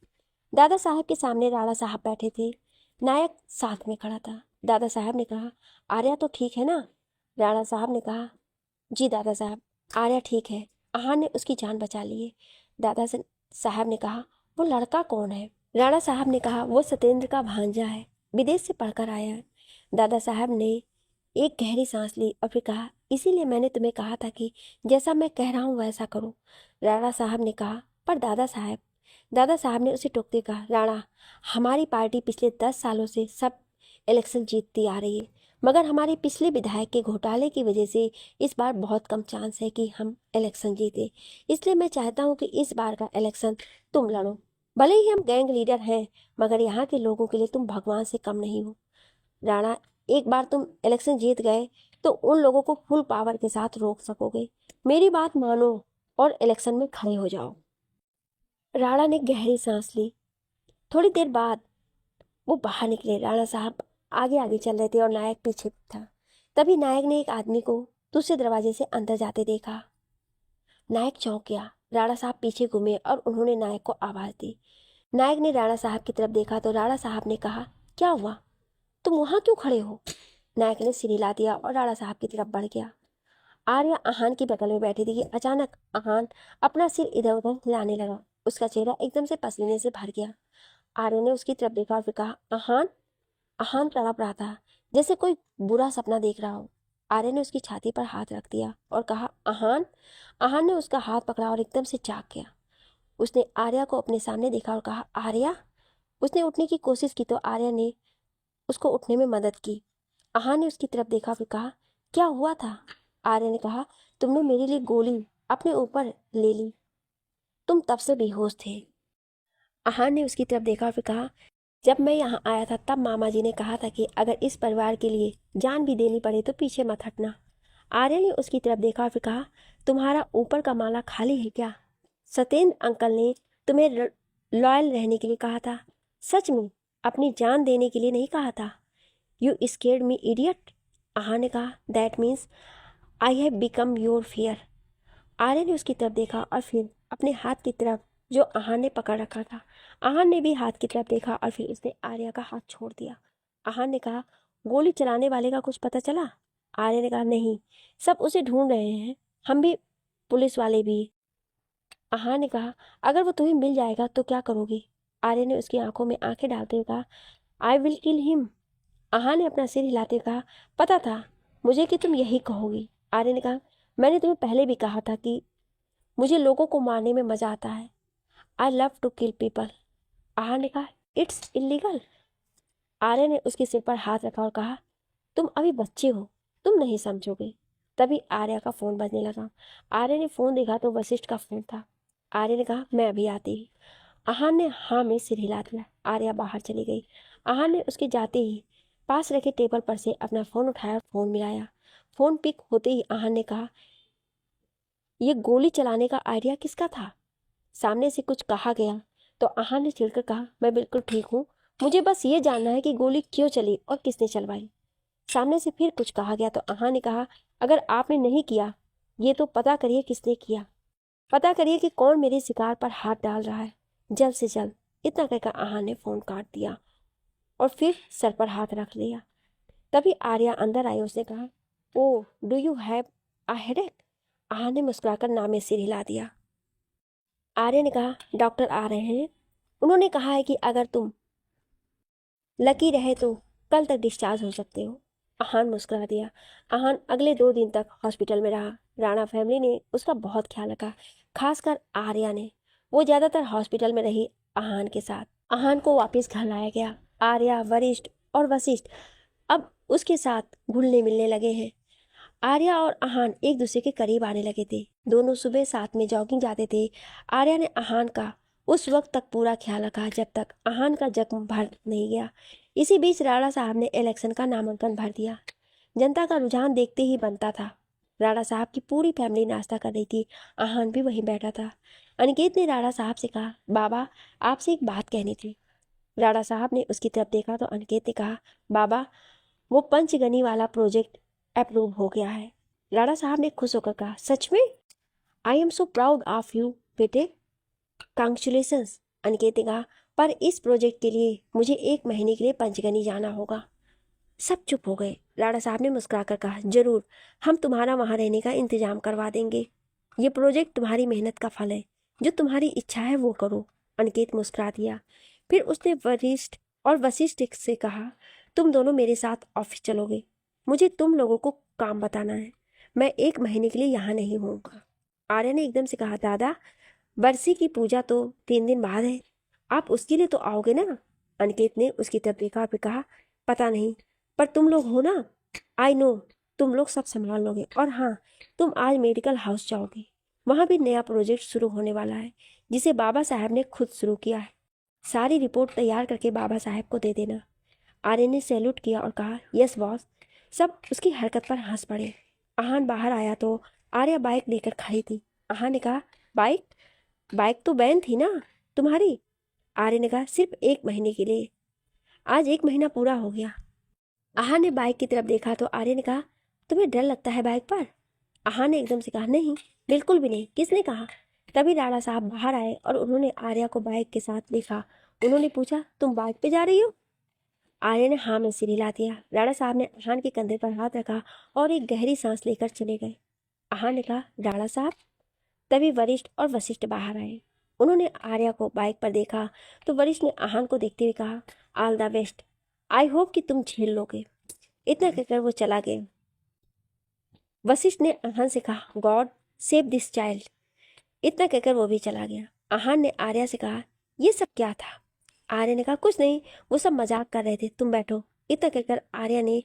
दादा साहब के सामने राणा साहब बैठे थे। नायक साथ में खड़ा था। दादा साहब ने कहा, आर्या तो ठीक है ना? राणा साहब ने कहा, जी दादा साहब, आर्या ठीक है, आहान ने उसकी जान बचा ली है। साहब ने कहा, वो लड़का कौन है? राणा साहब ने कहा, वो सत्येंद्र का भांजा है, विदेश से पढ़कर आया है। दादा साहब ने एक गहरी सांस ली और फिर कहा, इसीलिए मैंने तुम्हें कहा था कि जैसा मैं कह रहा हूँ वैसा करो। राणा साहब ने कहा, पर दादा साहब ने उसे टोकते कहा, राणा, हमारी पार्टी पिछले 10 सालों से सब इलेक्शन जीतती आ रही है, मगर हमारे पिछले विधायक के घोटाले की वजह से इस बार बहुत कम चांस है कि हम इलेक्शन जीते। इसलिए मैं चाहता हूँ कि इस बार का इलेक्शन तुम लड़ो। भले ही हम गैंग लीडर हैं, मगर यहाँ के लोगों के लिए तुम भगवान से कम नहीं हो। राणा, एक बार तुम इलेक्शन जीत गए तो उन लोगों को फुल पावर के साथ रोक सकोगे। मेरी बात मानो और इलेक्शन में खड़े हो जाओ। राणा ने गहरी सांस ली। थोड़ी देर बाद वो बाहर निकले। राणा साहब आगे आगे चल रहे थे और नायक पीछे था। तभी नायक ने एक आदमी को दूसरे दरवाजे से अंदर जाते देखा। नायक चौंक गया। राणा साहब पीछे घूमे और उन्होंने नायक को आवाज दी। नायक ने राणा साहब की तरफ देखा तो राणा साहब ने कहा, क्या हुआ, तुम वहां क्यों खड़े हो? नायक ने सिर हिला दिया और राणा साहब की तरफ बढ़ गया। आर्या आहान की बगल में बैठी थी कि अचानक आहान अपना सिर इधर उधर हिलाने लगा। उसका चेहरा एकदम से पसीने से भर गया। आर्या ने उसकी तरफ देखा और फिर कहा, आहान। आहान तड़प रहा था जैसे कोई बुरा सपना देख रहा हो। आर्या ने उसकी छाती पर हाथ रख दिया और कहा, आहान। आहान ने उसका हाथ पकड़ा और एकदम से जाग गया। उसने आर्या को अपने सामने देखा और कहा, आर्या। उसने उठने की कोशिश की तो आर्या ने उसको उठने में मदद की। आहान ने उसकी तरफ देखा फिर कहा, क्या हुआ था? आर्या ने कहा, तुमने मेरे लिए गोली अपने ऊपर ले ली, तुम तब से बेहोश थे। आहान ने उसकी तरफ देखा और फिर कहा, जब मैं यहाँ आया था तब मामा जी ने कहा था कि अगर इस परिवार के लिए जान भी देनी पड़े तो पीछे मत हटना। आर्या ने उसकी तरफ देखा और फिर कहा, तुम्हारा ऊपर का माला खाली है क्या? सत्येंद्र अंकल ने तुम्हें लॉयल रहने के लिए कहा था, सच में, अपनी जान देने के लिए नहीं कहा था। You scared me idiot. Aaha ने कहा, that means I have become your fear. Arya ने उसकी तरफ देखा और फिर अपने हाथ की तरफ जो आहान ने पकड़ रखा था। आहान ने भी हाथ की तरफ देखा और फिर उसने आर्या का हाथ छोड़ दिया। आहान ने कहा, गोली चलाने वाले का कुछ पता चला? आर्य ने कहा, नहीं, सब उसे ढूंढ रहे हैं, हम भी, पुलिस वाले भी। आहान ने कहा, अगर वो तुम्हें मिल जाएगा तो क्या करोगी? आर्य ने उसकी आंखों में आंखें डालते हुए कहा, आई विल किल हिम। आहा ने अपना सिर हिलाते कहा, पता था मुझे कि तुम यही कहोगी। आर्य ने कहा, मैंने तुम्हें पहले भी कहा था कि मुझे लोगों को मारने में मजा आता है। I love to kill people. Arya ने कहा, इट्स इलीगल। आर्या ने उसके सिर पर हाथ रखा और कहा, तुम अभी बच्चे हो, तुम नहीं समझोगे। तभी आर्या का फोन बजने लगा। आर्या ने फोन देखा तो वशिष्ठ का फोन था। आर्या ने कहा, मैं अभी आती ही। आहान ने हाँ में सिर हिला दिया। आर्या बाहर चली गई। आहान ने उसके जाते ही पास रखे टेबल पर से अपना फोन उठाया और फोन मिलाया। फोन पिक होते ही आहान ने कहा, यह गोली चलाने का आइडिया किसका था? सामने से कुछ कहा गया तो आहान ने चिढ़कर कहा, मैं बिल्कुल ठीक हूँ, मुझे बस ये जानना है कि गोली क्यों चली और किसने चलवाई। सामने से फिर कुछ कहा गया तो आहान ने कहा, अगर आपने नहीं किया ये तो पता करिए किसने किया, पता करिए कि कौन मेरे शिकार पर हाथ डाल रहा है, जल्द से जल्द। इतना कहकर आहान ने फोन काट दिया और फिर सर पर हाथ रख लिया। तभी आर्या अंदर आई। उसने कहा, oh do you have a headache? Aahan ने मुस्कुराकर नाम में सिर हिला दिया। आर्या ने कहा, डॉक्टर आ रहे हैं, उन्होंने कहा है कि अगर तुम लकी रहे तो कल तक डिस्चार्ज हो सकते हो। आहान मुस्कुरा दिया। आहान अगले 2 दिन तक हॉस्पिटल में रहा। राणा फैमिली ने उसका बहुत ख्याल रखा, खासकर आर्या ने। वो ज़्यादातर हॉस्पिटल में रही आहान के साथ। आहान को वापस घर लाया गया। आर्या, वरिष्ठ और वशिष्ठ अब उसके साथ घुलने मिलने लगे हैं। आर्या और आहान एक दूसरे के करीब आने लगे थे। दोनों सुबह साथ में जॉगिंग जाते थे। आर्या ने आहान का उस वक्त तक पूरा ख्याल रखा जब तक आहान का जख्म भर नहीं गया। इसी बीच राणा साहब ने इलेक्शन का नामांकन भर दिया। जनता का रुझान देखते ही बनता था। राणा साहब की पूरी फैमिली नाश्ता कर रही थी। आहान भी वहीं बैठा था। अनिकेत ने राणा साहब से कहा, बाबा आपसे एक बात कहनी थी। राणा साहब ने उसकी तरफ देखा तो अनिकेत ने कहा, बाबा वो पंचगनी वाला प्रोजेक्ट अप्रूव हो गया है। राणा साहब ने खुश होकर कहा, सच में? I am so proud of you बेटे, कांग्रेचुलेशंस। अनिकेत ने कहा, पर इस प्रोजेक्ट के लिए मुझे 1 महीने के लिए पंचगनी जाना होगा। सब चुप हो गए। राणा साहब ने मुस्कुराकर कहा, जरूर, हम तुम्हारा वहां रहने का इंतजाम करवा देंगे। ये प्रोजेक्ट तुम्हारी मेहनत का फल है, जो तुम्हारी इच्छा है वो करो। अनिकेत मुस्कुरा दिया। फिर उसने वरिष्ठ और वशिष्ठ से कहा, तुम दोनों मेरे साथ ऑफिस चलोगे, मुझे तुम लोगों को काम बताना है। मैं 1 महीने के लिए यहाँ नहीं होऊंगा। आर्या ने एकदम से कहा, दादा बरसी की पूजा तो 3 दिन बाद है, आप उसके लिए तो आओगे ना? अनिकेत ने उसकी तरफ देखा और कहा, पता नहीं, पर तुम लोग हो ना, आई नो तुम लोग सब संभाल लोगे। और हाँ, तुम आज मेडिकल हाउस जाओगे, वहाँ भी नया प्रोजेक्ट शुरू होने वाला है जिसे बाबा साहब ने खुद शुरू किया है। सारी रिपोर्ट तैयार करके बाबा साहब को दे देना। आर्य ने सैल्यूट किया और कहा, यस बॉस। सब उसकी हरकत पर हंस पड़े। आहान बाहर आया तो आर्या बाइक लेकर खड़ी थी। आहान ने कहा, बाइक? बाइक तो बैन थी ना तुम्हारी? आर्य ने कहा, सिर्फ 1 महीने के लिए, आज 1 महीना पूरा हो गया। आहान ने बाइक की तरफ देखा तो आर्य ने कहा, तुम्हें डर लगता है बाइक पर? आहान ने एकदम से कहा, नहीं बिल्कुल भी नहीं, किसने कहा? तभी राणा साहब बाहर आए और उन्होंने आर्या को बाइक के साथ देखा। उन्होंने पूछा, तुम बाइक पे जा रही हो? आर्य ने हाँ में सिर हिला दिया। राणा साहब ने आहान के कंधे पर हाथ रखा और एक गहरी सांस लेकर चले गए। आहान ने कहा, राणा साहब। तभी वरिष्ठ और वशिष्ठ बाहर आए। उन्होंने आर्या को बाइक पर देखा तो वरिष्ठ ने आहान को देखते हुए कहा, all the best, I hope कि तुम झेल लोगे। इतना कहकर वो चला गया। वशिष्ठ ने आहान से कहा, गॉड सेव दिस चाइल्ड। इतना कहकर वो भी चला गया। आहान ने आर्या से कहा, ये सब क्या था? आर्या ने कहा, कुछ नहीं, वो सब मजाक कर रहे थे, तुम बैठो। इतना कहकर आर्या ने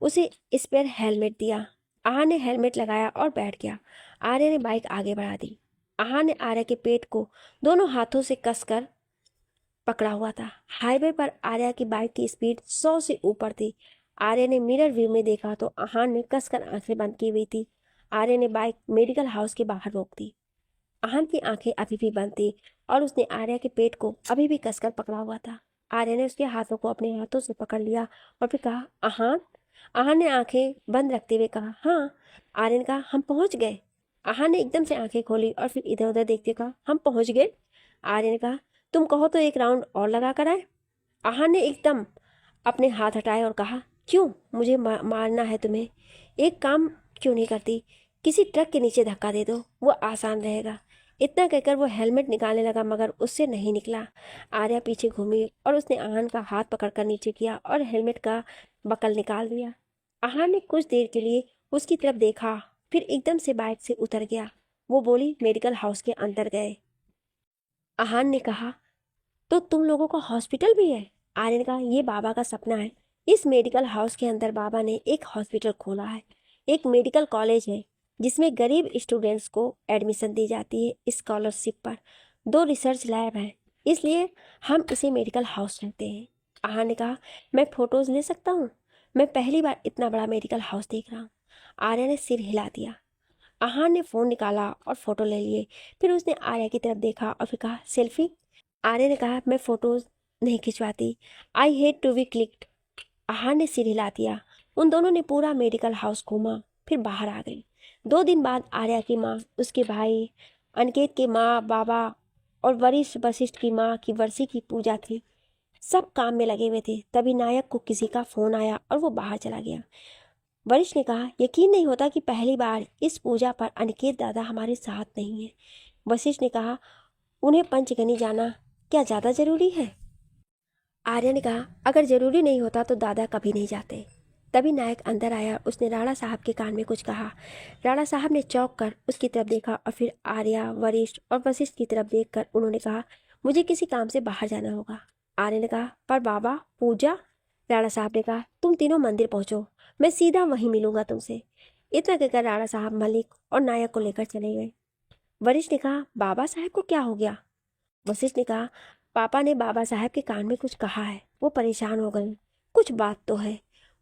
उसे स्पेयर हेलमेट दिया। आहान ने हेलमेट लगाया और बैठ गया। आर्या ने बाइक आगे बढ़ा दी। आहान ने आर्या के पेट को दोनों हाथों से कसकर पकड़ा हुआ था। हाईवे पर आर्या की बाइक की स्पीड 100 से ऊपर थी। आर्या ने मिरर व्यू में देखा तो आहान ने कसकर आंखें बंद की हुई थी। आर्या ने बाइक मेडिकल हाउस के बाहर रोक दी। आहान की आंखें अभी भी बंद थी और उसने आर्या के पेट को अभी भी कसकर पकड़ा हुआ था। आर्या ने उसके हाथों को अपने हाथों से पकड़ लिया और फिर कहा, आहान। आहान ने आंखें बंद रखते हुए कहा, हाँ। आर्या ने कहा, हम पहुंच गए। आहान ने एकदम से आंखें खोली और फिर इधर उधर देखते कहा, हम पहुंच गए? आर्या ने कहा, तुम कहो तो एक राउंड और लगा कर आए। आहान ने एकदम अपने हाथ हटाए और कहा, क्यों? मुझे मारना है तुम्हें? एक काम क्यों नहीं करती, किसी ट्रक के नीचे धक्का दे दो, वो आसान रहेगा। इतना कहकर वो हेलमेट निकालने लगा मगर उससे नहीं निकला। आर्या पीछे घूमी और उसने आहान का हाथ पकड़कर नीचे किया और हेलमेट का बकल निकाल दिया। आहान ने कुछ देर के लिए उसकी तरफ देखा, फिर एकदम से बाइक से उतर गया। वो बोली मेडिकल हाउस के अंदर गए। आहान ने कहा तो तुम लोगों का हॉस्पिटल भी है? आर्य ने कहा ये बाबा का सपना है। इस मेडिकल हाउस के अंदर बाबा ने एक हॉस्पिटल खोला है, एक मेडिकल कॉलेज है जिसमें गरीब स्टूडेंट्स को एडमिशन दी जाती है स्कॉलरशिप पर। 2 रिसर्च लैब हैं, इसलिए हम इसे मेडिकल हाउस कहते हैं। आहान ने कहा मैं फोटोज ले सकता हूँ? मैं पहली बार इतना बड़ा मेडिकल हाउस देख रहा हूँ। आर्या ने सिर हिला दिया। आहान ने फ़ोन निकाला और फोटो ले लिए। फिर उसने आर्या की तरफ देखा और फिर कहा सेल्फी। आर्या ने कहा मैं फोटोज नहीं खिंचवाती, I hate to be clicked. Aahan ने सिर हिला दिया। उन दोनों ने पूरा मेडिकल हाउस घूमा, फिर बाहर आ गई। 2 दिन बाद आर्या की माँ, उसके भाई, अनिकेत के माँ बाबा और वरिष्ठ वशिष्ठ की माँ की वर्षी की पूजा थी। सब काम में लगे हुए थे। तभी नायक को किसी का फोन आया और वो बाहर चला गया। वरिष्ठ ने कहा यकीन नहीं होता कि पहली बार इस पूजा पर अनिकेत दादा हमारे साथ नहीं है। वशिष्ठ ने कहा उन्हें पंचगनी जाना क्या ज़्यादा ज़रूरी है? आर्या ने कहा अगर ज़रूरी नहीं होता तो दादा कभी नहीं जाते। तभी नायक अंदर आया। उसने राणा साहब के कान में कुछ कहा। राणा साहब ने चौंक कर उसकी तरफ देखा और फिर आर्या, वरिष्ठ और वशिष्ठ की तरफ देखकर उन्होंने कहा मुझे किसी काम से बाहर जाना होगा। आर्या ने कहा पर बाबा पूजा? राणा साहब ने कहा तुम तीनों मंदिर पहुंचो, मैं सीधा वहीं मिलूंगा तुमसे। इतना कहकर राणा साहब मलिक और नायक को लेकर चले गए। वरिष्ठ ने कहा बाबा साहब को क्या हो गया? वशिष्ठ ने कहा पापा ने बाबा साहब के कान में कुछ कहा है, वो परेशान हो गए। कुछ बात तो है।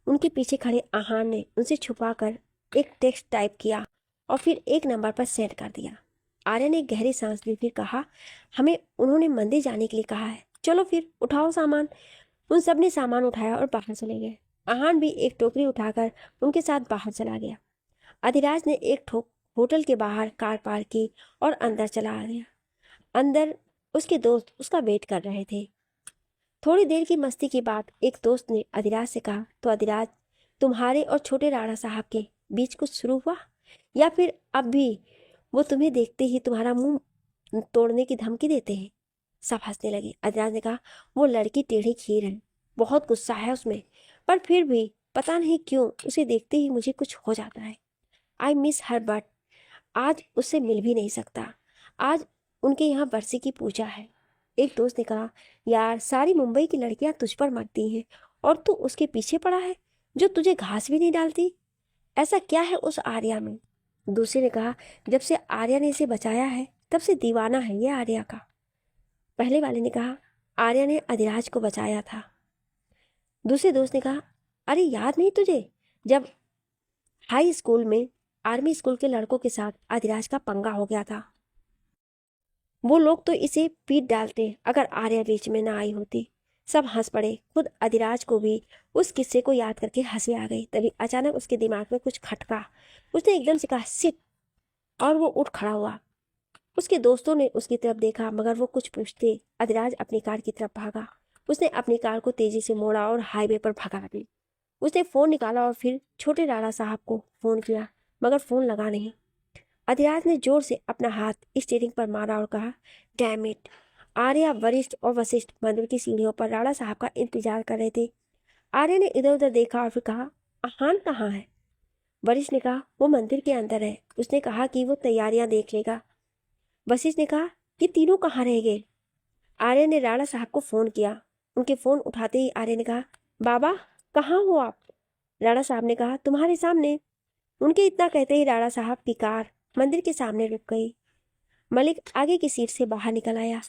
उनके पीछे खड़े आहान ने उनसे छुपाकर एक टेक्स्ट टाइप किया और फिर एक नंबर पर सेंड कर दिया। आर्या ने गहरी सांस ली, फिर कहा हमें उन्होंने मंदिर जाने के लिए कहा है, चलो फिर उठाओ सामान। उन सब ने सामान उठाया और बाहर चले गए। आहान भी एक टोकरी उठाकर उनके साथ बाहर चला गया। अधिराज ने एक ठोक होटल के बाहर कार पार्क की और अंदर चला गया। अंदर उसके दोस्त उसका वेट कर रहे थे। थोड़ी देर की मस्ती के बाद एक दोस्त ने अधिराज से कहा तो अधिराज तुम्हारे और छोटे राणा साहब के बीच कुछ शुरू हुआ या फिर अब भी वो तुम्हें देखते ही तुम्हारा मुंह तोड़ने की धमकी देते हैं? सब हंसने लगे। अधिराज ने कहा वो लड़की टेढ़ी खीर है, बहुत गुस्सा है उसमें, पर फिर भी पता नहीं क्यों उसे देखते ही मुझे कुछ हो जाता है। आई मिस हर बट आज उससे मिल भी नहीं सकता। आज उनके यहाँ बरसी की पूजा है। एक दोस्त ने कहा यार सारी मुंबई की लड़कियां तुझ पर मरती हैं और तू उसके पीछे पड़ा है जो तुझे घास भी नहीं डालती। ऐसा क्या है उस आर्या में? दूसरे ने कहा जब से आर्या ने इसे बचाया है तब से दीवाना है ये आर्या का। पहले वाले ने कहा आर्या ने अधिराज को बचाया था। दूसरे दोस्त ने कहा अरे याद नहीं तुझे जब हाई स्कूल में आर्मी स्कूल के लड़कों के साथ अधिराज का पंगा हो गया था? वो लोग तो इसे पीट डालते अगर आर्या बीच में ना आई होती। सब हंस पड़े। खुद अधिराज को भी उस किस्से को याद करके हंसी आ गई। तभी अचानक उसके दिमाग में कुछ खटका। उसने एकदम से कहा सिट, और वो उठ खड़ा हुआ। उसके दोस्तों ने उसकी तरफ देखा मगर वो कुछ पूछते अधिराज अपनी कार की तरफ भागा। उसने अपनी कार को तेजी से मोड़ा और हाईवे पर भगा दी। उसने फ़ोन निकाला और फिर छोटे राणा साहब को फ़ोन किया मगर फ़ोन लगा नहीं। अधिराज ने जोर से अपना हाथ स्टीयरिंग पर मारा और कहा डैम इट। आर्या, वरिष्ठ और वशिष्ठ मंदिर की सीढ़ियों पर राणा साहब का इंतजार कर रहे थे। आर्या ने इधर उधर देखा और फिर कहा आहान कहाँ है? वरिष्ठ ने कहा वो मंदिर के अंदर है, उसने कहा कि वो तैयारियां देख लेगा। वशिष्ठ ने कहा ये तीनों कहाँ रह गए? आर्या ने राणा साहब को फ़ोन किया। उनके फ़ोन उठाते ही आर्या ने कहा बाबा कहाँ हो आप? राणा साहब ने कहा तुम्हारे सामने। उनके इतना कहते ही राणा साहब की कार मंदिर के सामने रुक गई। मलिक आगे की सीट से बाहर निकल आया।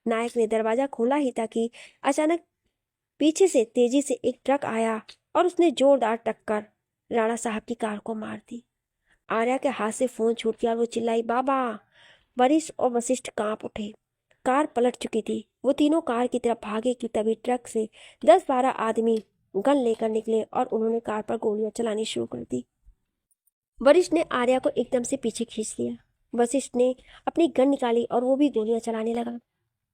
नायक ने दरवाजा खोला ही था कि अचानक पीछे से तेजी से एक ट्रक आया और उसने जोरदार टक्कर राणा साहब की कार को मार दी। आर्या के हाथ से फोन छूट गया और वो चिल्लाई बाबा। वरिष्ठ और वशिष्ठ कांप उठे। कार पलट चुकी थी। वो तीनों कार की तरफ भागे कि तभी ट्रक से 10-12 आदमी गन लेकर निकले और उन्होंने कार पर गोलियां चलानी शुरू कर दी। वरिष्ठ ने आर्या को एकदम से पीछे खींच लिया। वशिष्ठ ने अपनी गन निकाली और वो भी गोलियां चलाने लगा।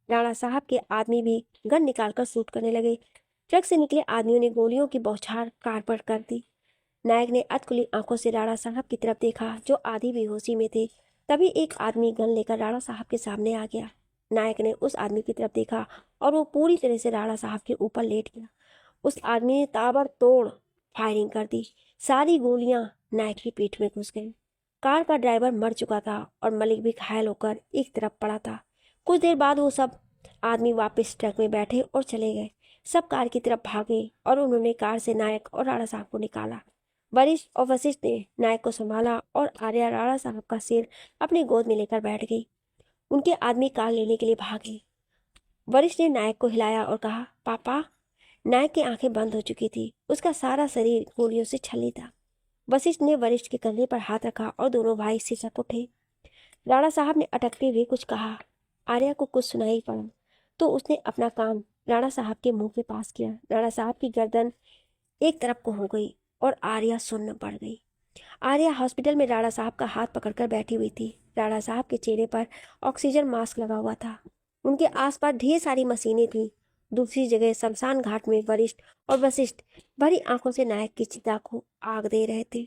राणा साहब के आदमी भी गन निकालकर शूट करने लगे। ट्रक से निकले आदमियों ने गोलियों की बौछार कार पर कर दी। नायक ने अधखुली आंखों से राणा साहब की तरफ देखा जो आधी बेहोशी में थे। तभी एक आदमी गन लेकर राणा साहब के सामने आ गया। नायक ने उस आदमी की तरफ देखा और वो पूरी तरह से राणा साहब के ऊपर लेट गया। उस आदमी ने ताबड़तोड़ फायरिंग कर दी। सारी गोलियां नायक की पीठ में घुस गई। कार का ड्राइवर मर चुका था और मलिक भी घायल होकर एक तरफ पड़ा था। कुछ देर बाद वो सब आदमी वापस ट्रक में बैठे और चले गए। सब कार की तरफ भागे और उन्होंने कार से नायक और राणा साहब को निकाला। वरिष्ठ और वशिष्ठ ने नायक को संभाला और आर्या राणा साहब का सिर अपनी गोद में लेकर बैठ गई। उनके आदमी कार लेने के लिए भागे। वरिष्ठ ने नायक को हिलाया और कहा, पापा। नायक की आंखें बंद हो चुकी थी, उसका सारा शरीर गोलियों से छली था। वशिष्ठ ने वरिष्ठ के कंधे पर हाथ रखा और दोनों भाई सिसक उठे। राणा साहब ने अटकते हुए कुछ कहा। आर्या को कुछ सुनाई पड़ा तो उसने अपना कान राणा साहब के मुंह के पास किया। राणा साहब की गर्दन एक तरफ को हो गई और आर्या सुन्न पड़ गई। आर्या हॉस्पिटल में राणा साहब का हाथ पकड़कर बैठी हुई थी। राणा साहब के चेहरे पर ऑक्सीजन मास्क लगा हुआ था। उनके आसपास ढेर सारी मशीनें थी। दूसरी जगह शमशान घाट में वरिष्ठ और वशिष्ठ भरी आंखों से नायक की चिता को आग दे रहे थे।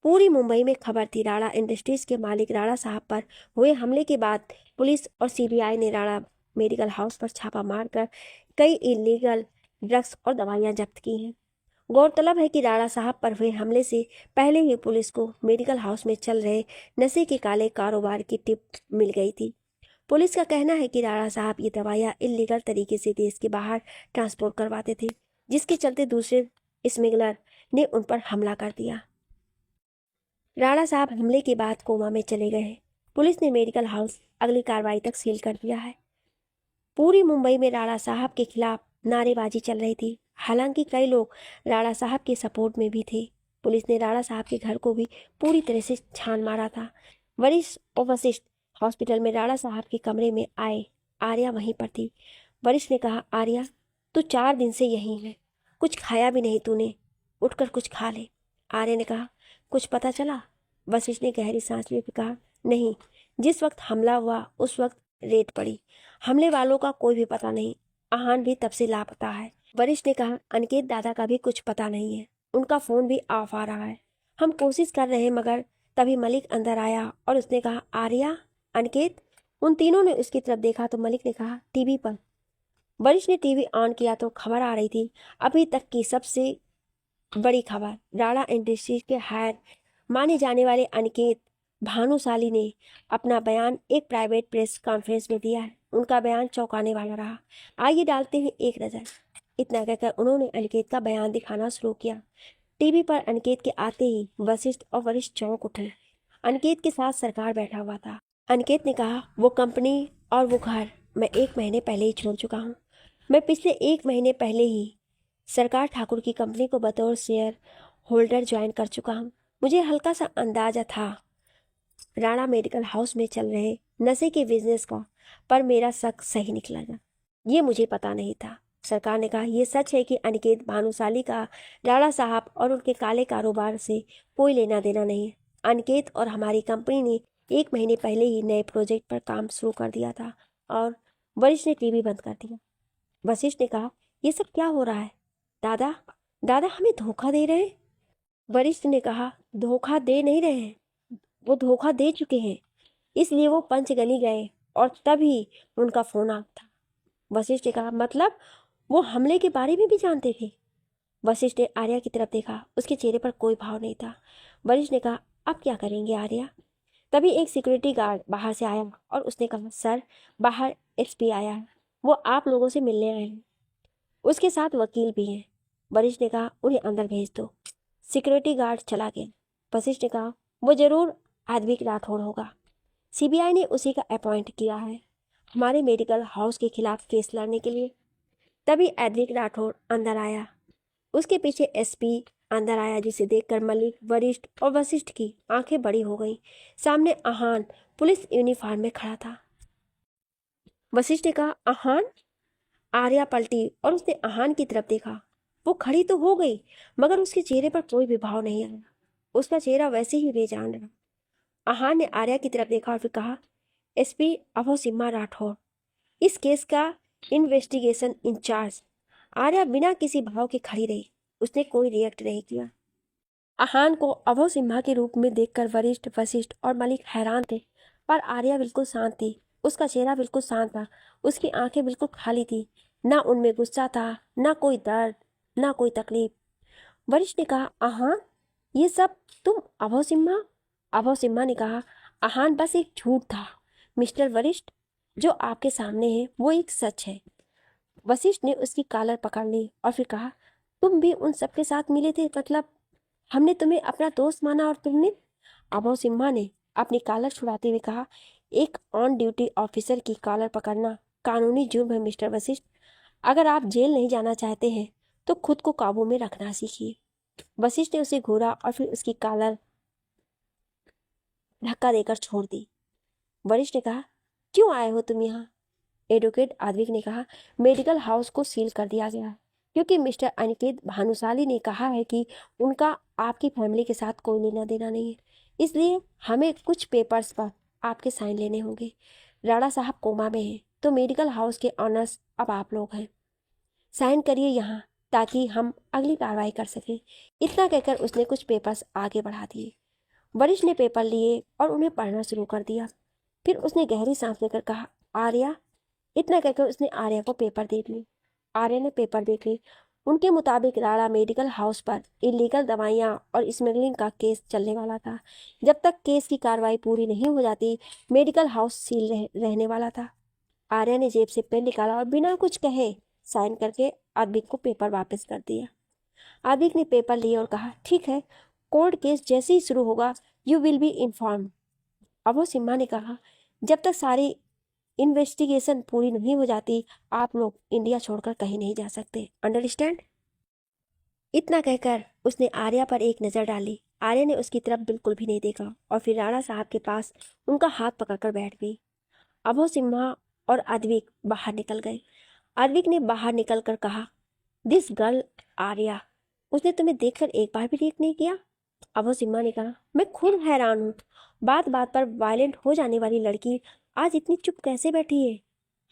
पूरी मुंबई में खबर थी। राणा इंडस्ट्रीज के मालिक राणा साहब पर हुए हमले के बाद पुलिस और सीबीआई ने राणा मेडिकल हाउस पर छापा मारकर कई इलीगल ड्रग्स और दवाइयां जब्त की हैं। गौरतलब है कि राणा साहब पर हुए हमले से पहले ही पुलिस को मेडिकल हाउस में चल रहे नशे के काले कारोबार की टिप मिल गई थी। पुलिस का कहना है कि राणा साहब ये दवाइयां इलीगल तरीके से देश के बाहर ट्रांसपोर्ट करवाते थे, जिसके चलते दूसरे स्मगलर ने उन पर हमला कर दिया। राणा साहब हमले के बाद कोमा में चले गए हैं। पुलिस ने मेडिकल हाउस अगली कार्रवाई तक सील कर दिया है। पूरी मुंबई में राणा साहब के खिलाफ नारेबाजी चल रही थी। हालांकि कई लोग राणा साहब के सपोर्ट में भी थे। पुलिस ने राणा साहब के घर को भी पूरी तरह से छान मारा था। वरिष्ठ और वशिष्ठ हॉस्पिटल में राणा साहब के कमरे में आए। आर्या वहीं पर थी। वरिष्ठ ने कहा, आर्या, तू 4 दिन से यहीं है, कुछ खाया भी नहीं तूने, उठकर कुछ खा ले। आर्या ने कहा, कुछ पता चला? वशिष्ठ ने गहरी सांस लेकर कहा, नहीं, जिस वक्त हमला हुआ उस वक्त रेड पड़ी। हमले वालों का कोई भी पता नहीं। आहान भी तब से लापता है। वरिष्ठ ने कहा, अनिकेत दादा का भी कुछ पता नहीं है, उनका फोन भी ऑफ आ रहा है। हम कोशिश कर रहे हैं मगर तभी मलिक अंदर आया और उसने कहा, आर्या, अनिकेत। उन तीनों ने उसकी तरफ देखा तो मलिक ने कहा, टीवी पर। वरिष्ठ ने टीवी ऑन किया तो खबर आ रही थी, अभी तक की सबसे बड़ी खबर। राणा इंडस्ट्रीज के हायर माने जाने वाले अनिकेत भानुशाली ने अपना बयान एक प्राइवेट प्रेस कॉन्फ्रेंस में दिया है। उनका बयान चौंकाने वाला रहा। आइए डालते हैं एक नज़र। इतना कहकर उन्होंने अनिकेत का बयान दिखाना शुरू किया। टीवी पर अनिकेत के आते ही वशिष्ठ और वरिष्ठ चौंक उठे। अनिकेत के साथ सरकार बैठा हुआ था। अनिकेत ने कहा, वो कंपनी और वो घर मैं 1 महीने पहले ही छोड़ चुका हूँ। मैं पिछले 1 महीने पहले ही सरकार ठाकुर की कंपनी को बतौर शेयर होल्डर ज्वाइन कर चुका हूँ। मुझे हल्का सा अंदाजा था राणा मेडिकल हाउस में चल रहे नशे के बिजनेस का, पर मेरा शक सही निकला था। ये मुझे पता नहीं था। सरकार ने कहा, यह सच है कि अनिकेत भानुशाली का राणा साहब और उनके काले कारोबार से कोई लेना देना नहीं है। अनिकेत और हमारी कंपनी ने 1 महीने पहले ही नए प्रोजेक्ट पर काम शुरू कर दिया था। और वरिष्ठ ने टीवी बंद कर दिया। वशिष्ठ ने कहा, यह सब क्या हो रहा है? दादा, दादा हमें धोखा दे रहे हैं। वरिष्ठ ने कहा, धोखा दे नहीं रहे हैं, वो धोखा दे चुके हैं, इसलिए वो पंचगनी गए और तभी उनका फोन आ था। वशिष्ठ ने कहा, मतलब वो हमले के बारे में भी जानते थे? वशिष्ठ ने आर्या की तरफ देखा। उसके चेहरे पर कोई भाव नहीं था। वरिष्ठ ने कहा, अब क्या करेंगे आर्या? तभी एक सिक्योरिटी गार्ड बाहर से आया और उसने कहा, सर, बाहर एसपी आया है, वो आप लोगों से मिलने आए हैं, उसके साथ वकील भी हैं। वरिष्ठ ने कहा, उन्हें अंदर भेज दो। सिक्योरिटी गार्ड चला गया। वशिष्ठ ने कहा, वो जरूर आदविक राठौड़ होगा, सीबीआई ने उसी का अपॉइंट किया है हमारे मेडिकल हाउस के खिलाफ केस लड़ने के लिए। तभी आदविक राठौड़ अंदर आया। उसके पीछे एसपी अंदर आया, जिसे देखकर मलिक, वरिष्ठ और वशिष्ठ की आंखें बड़ी हो गईं। सामने आहान पुलिस यूनिफॉर्म में खड़ा था। वशिष्ठ ने कहा, आहान? आर्या पलटी और उसने आहान की तरफ देखा। वो खड़ी तो हो गई मगर उसके चेहरे पर कोई भी भाव नहीं आया। उसका चेहरा वैसे ही बेजान रहा। आहान ने आर्या की तरफ देखा और फिर कहा, एसपी अभय राठौड़, इस केस का इन्वेस्टिगेशन इंचार्ज। आर्या बिना किसी भाव के खड़ी रही। उसने कोई रिएक्ट नहीं किया। आहान को अभय सिम्हा के रूप में देखकर वरिष्ठ, वशिष्ठ और मलिक हैरान थे, पर आर्या बिल्कुल शांत थी। उसका चेहरा बिल्कुल शांत था। उसकी आंखें बिल्कुल खाली थी। ना उनमें गुस्सा था, ना कोई दर्द, ना कोई तकलीफ। वरिष्ठ ने कहा, आहान, ये सब तुम अभय सिम्हा? अभय सिम्हा ने कहा, आहान बस एक झूठ था मिस्टर वरिष्ठ, जो आपके सामने है वो एक सच है। वशिष्ठ ने उसकी कॉलर पकड़ ली और फिर कहा, तुम भी उन सबके साथ मिले थे, मतलब हमने तुम्हें अपना दोस्त माना और तुमने? अभय सिम्हा ने अपनी कॉलर छुड़ाते हुए कहा, एक ऑन ड्यूटी ऑफिसर की कॉलर पकड़ना कानूनी जुर्म है मिस्टर वशिष्ठ। अगर आप जेल नहीं जाना चाहते हैं तो खुद को काबू में रखना सीखिए। वशिष्ठ ने उसे घूरा और फिर उसकी कॉलर धक्का देकर छोड़ दी। वरिष्ठ ने कहा, क्यों आए हो तुम यहाँ? एडवोकेट आद्विक ने कहा, मेडिकल हाउस को सील कर दिया गया है क्योंकि मिस्टर अनिकेत भानुशाली ने कहा है कि उनका आपकी फैमिली के साथ कोई लेना देना नहीं है, इसलिए हमें कुछ पेपर्स पर आपके साइन लेने होंगे। राणा साहब कोमा में हैं तो मेडिकल हाउस के ऑनर्स अब आप लोग हैं। साइन करिए यहाँ ताकि हम अगली कार्रवाई कर सकें। इतना कहकर उसने कुछ पेपर्स आगे बढ़ा दिए। वरिष्ठ ने पेपर लिए और उन्हें पढ़ना शुरू कर दिया। फिर उसने गहरी सांस लेकर कहा, आर्या। इतना कहकर उसने आर्या को पेपर देख ली। आर्या ने पेपर देख ली। उनके मुताबिक राणा मेडिकल हाउस पर इलीगल दवाइयां और स्मगलिंग का केस चलने वाला था। जब तक केस की कार्रवाई पूरी नहीं हो जाती मेडिकल हाउस सील रहने वाला था। आर्या ने जेब से पेन निकाला और बिना कुछ कहे साइन करके आदिक को पेपर वापस कर दिया। आदिक ने पेपर लिए और कहा, ठीक है, कोर्ट केस जैसे ही शुरू होगा यू विल बी इन्फॉर्म। अभय सिम्हा ने कहा, जब तक सारी इन्वेस्टिगेशन पूरी नहीं हो जाती आप लोग इंडिया छोड़कर कहीं नहीं जा सकते, अंडरस्टैंड? इतना कहकर उसने आर्या पर एक नज़र डाली। आर्या ने उसकी तरफ बिल्कुल भी नहीं देखा और फिर राणा साहब के पास उनका हाथ पकड़कर बैठ गई। अभय सिम्हा और आद्विक बाहर निकल गए। आद्विक ने बाहर निकलकर कहा, दिस गर्ल आर्या, उसने तुम्हें देखकर एक बार भी रिएक्ट नहीं किया? अभय सिम्हा ने कहा, मैं खुद हैरान हूँ, बात बात पर वायलेंट हो जाने वाली लड़की आज इतनी चुप कैसे बैठी है?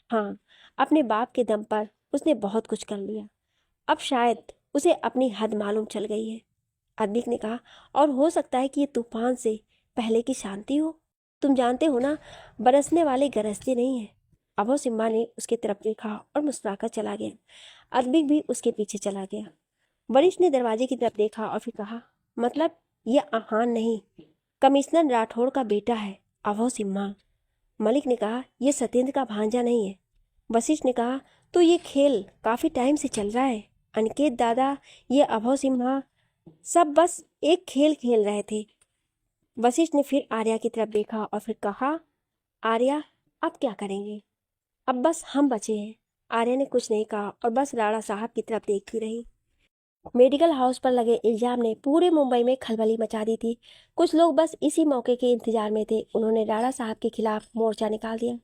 हाँ, अपने बाप के दम पर उसने बहुत कुछ कर लिया, अब शायद उसे अपनी हद मालूम चल गई है। आद्विक ने कहा, और हो सकता है कि ये तूफान से पहले की शांति हो। तुम जानते हो ना, बरसने वाले गरजते नहीं है। अभय सिम्हा ने उसके तरफ देखा और मुस्कुराकर चला गया। आद्विक भी उसके पीछे चला गया। वरिष्ठ ने दरवाजे की तरफ देखा और फिर कहा, मतलब ये आहान नहीं, कमिश्नर राठौड़ का बेटा है, अभय सिम्हा। मलिक ने कहा, यह सत्येंद्र का भांजा नहीं है। वशिष्ठ ने कहा, तो ये खेल काफी टाइम से चल रहा है। अनिकेत दादा, ये अभय सिम्हा, सब बस एक खेल खेल रहे थे। वशिष्ठ ने फिर आर्या की तरफ देखा और फिर कहा, आर्या अब क्या करेंगे? अब बस हम बचे हैं। आर्या ने कुछ नहीं कहा और बस राणा साहब की तरफ देखती रही। मेडिकल हाउस पर लगे इल्जाम ने पूरे मुंबई में खलबली मचा दी थी। कुछ लोग बस इसी मौके के इंतजार में थे। उन्होंने राणा साहब के खिलाफ मोर्चा निकाल दिया।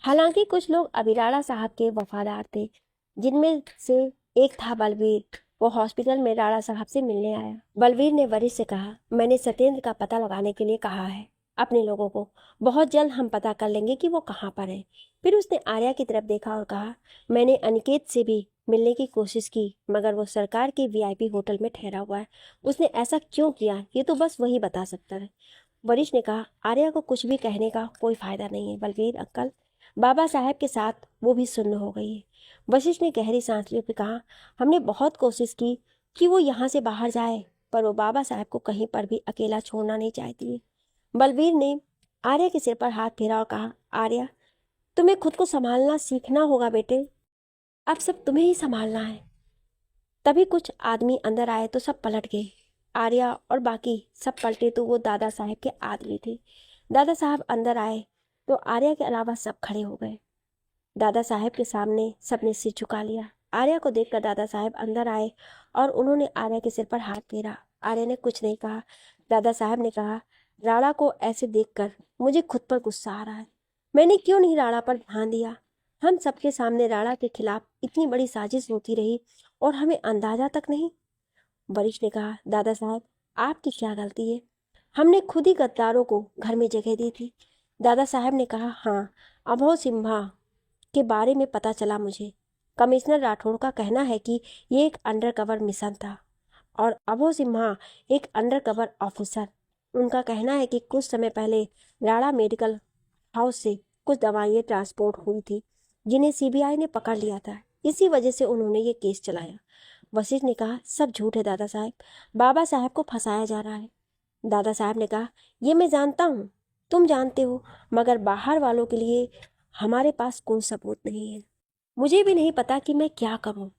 हालांकि कुछ लोग अभी राणा साहब के वफादार थे, जिनमें से एक था बलवीर। वो हॉस्पिटल में राणा साहब से मिलने आया। बलवीर ने वरिष्ठ से कहा, मैंने सत्येंद्र का पता लगाने के लिए कहा है अपने लोगों को, बहुत जल्द हम पता कर लेंगे कि वो कहाँ पर है। फिर उसने आर्या की तरफ देखा और कहा, मैंने अनिकेत से भी मिलने की कोशिश की मगर वो सरकार के वीआईपी होटल में ठहरा हुआ है। उसने ऐसा क्यों किया ये तो बस वही बता सकता है। वरिष्ठ ने कहा, आर्या को कुछ भी कहने का कोई फायदा नहीं है बलवीर अंकल, बाबा साहब के साथ वो भी सुन्न हो गई है। वशिष्ठ ने गहरी सांस लेकर कहा, हमने बहुत कोशिश की कि वो यहाँ से बाहर जाए पर वो बाबा साहब को कहीं पर भी अकेला छोड़ना नहीं चाहती है। बलवीर ने आर्या के सिर पर हाथ फेरा और कहा, आर्या तुम्हें खुद को संभालना सीखना होगा बेटे, अब सब तुम्हें ही संभालना है। तभी कुछ आदमी अंदर आए तो सब पलट गए। आर्या और बाकी सब पलटे तो वो दादा साहब के आदमी थे। दादा साहब अंदर आए तो आर्या के अलावा सब खड़े हो गए। दादा साहब के सामने सबने सिर झुका लिया। आर्या को देखकर दादा साहब अंदर आए और उन्होंने आर्या के सिर पर हाथ फेरा। आर्या ने कुछ नहीं कहा। दादा साहब ने कहा, राणा को ऐसे देखकर मुझे खुद पर गुस्सा आ रहा है। मैंने क्यों नहीं राणा पर ध्यान दिया? हम सबके सामने राणा के खिलाफ इतनी बड़ी साजिश होती रही और हमें अंदाजा तक नहीं। वरिष्ठ ने कहा, दादा साहब आपकी क्या गलती है? हमने खुद ही गद्दारों को घर में जगह दी थी। दादा साहब ने कहा, हाँ, अभय सिम्हा के बारे में पता चला मुझे। कमिश्नर राठौड़ का कहना है कि ये एक अंडरकवर मिशन था और अभय सिम्हा एक अंडरकवर ऑफिसर। उनका कहना है कि कुछ समय पहले राणा मेडिकल हाउस से कुछ दवाइयाँ ट्रांसपोर्ट हुई थी जिन्हें सीबीआई ने पकड़ लिया था, इसी वजह से उन्होंने ये केस चलाया। वशिष्ठ ने कहा, सब झूठ है दादा साहब, बाबा साहब को फंसाया जा रहा है। दादा साहब ने कहा, ये मैं जानता हूँ, तुम जानते हो, मगर बाहर वालों के लिए हमारे पास कोई सबूत नहीं है। मुझे भी नहीं पता कि मैं क्या करूँ।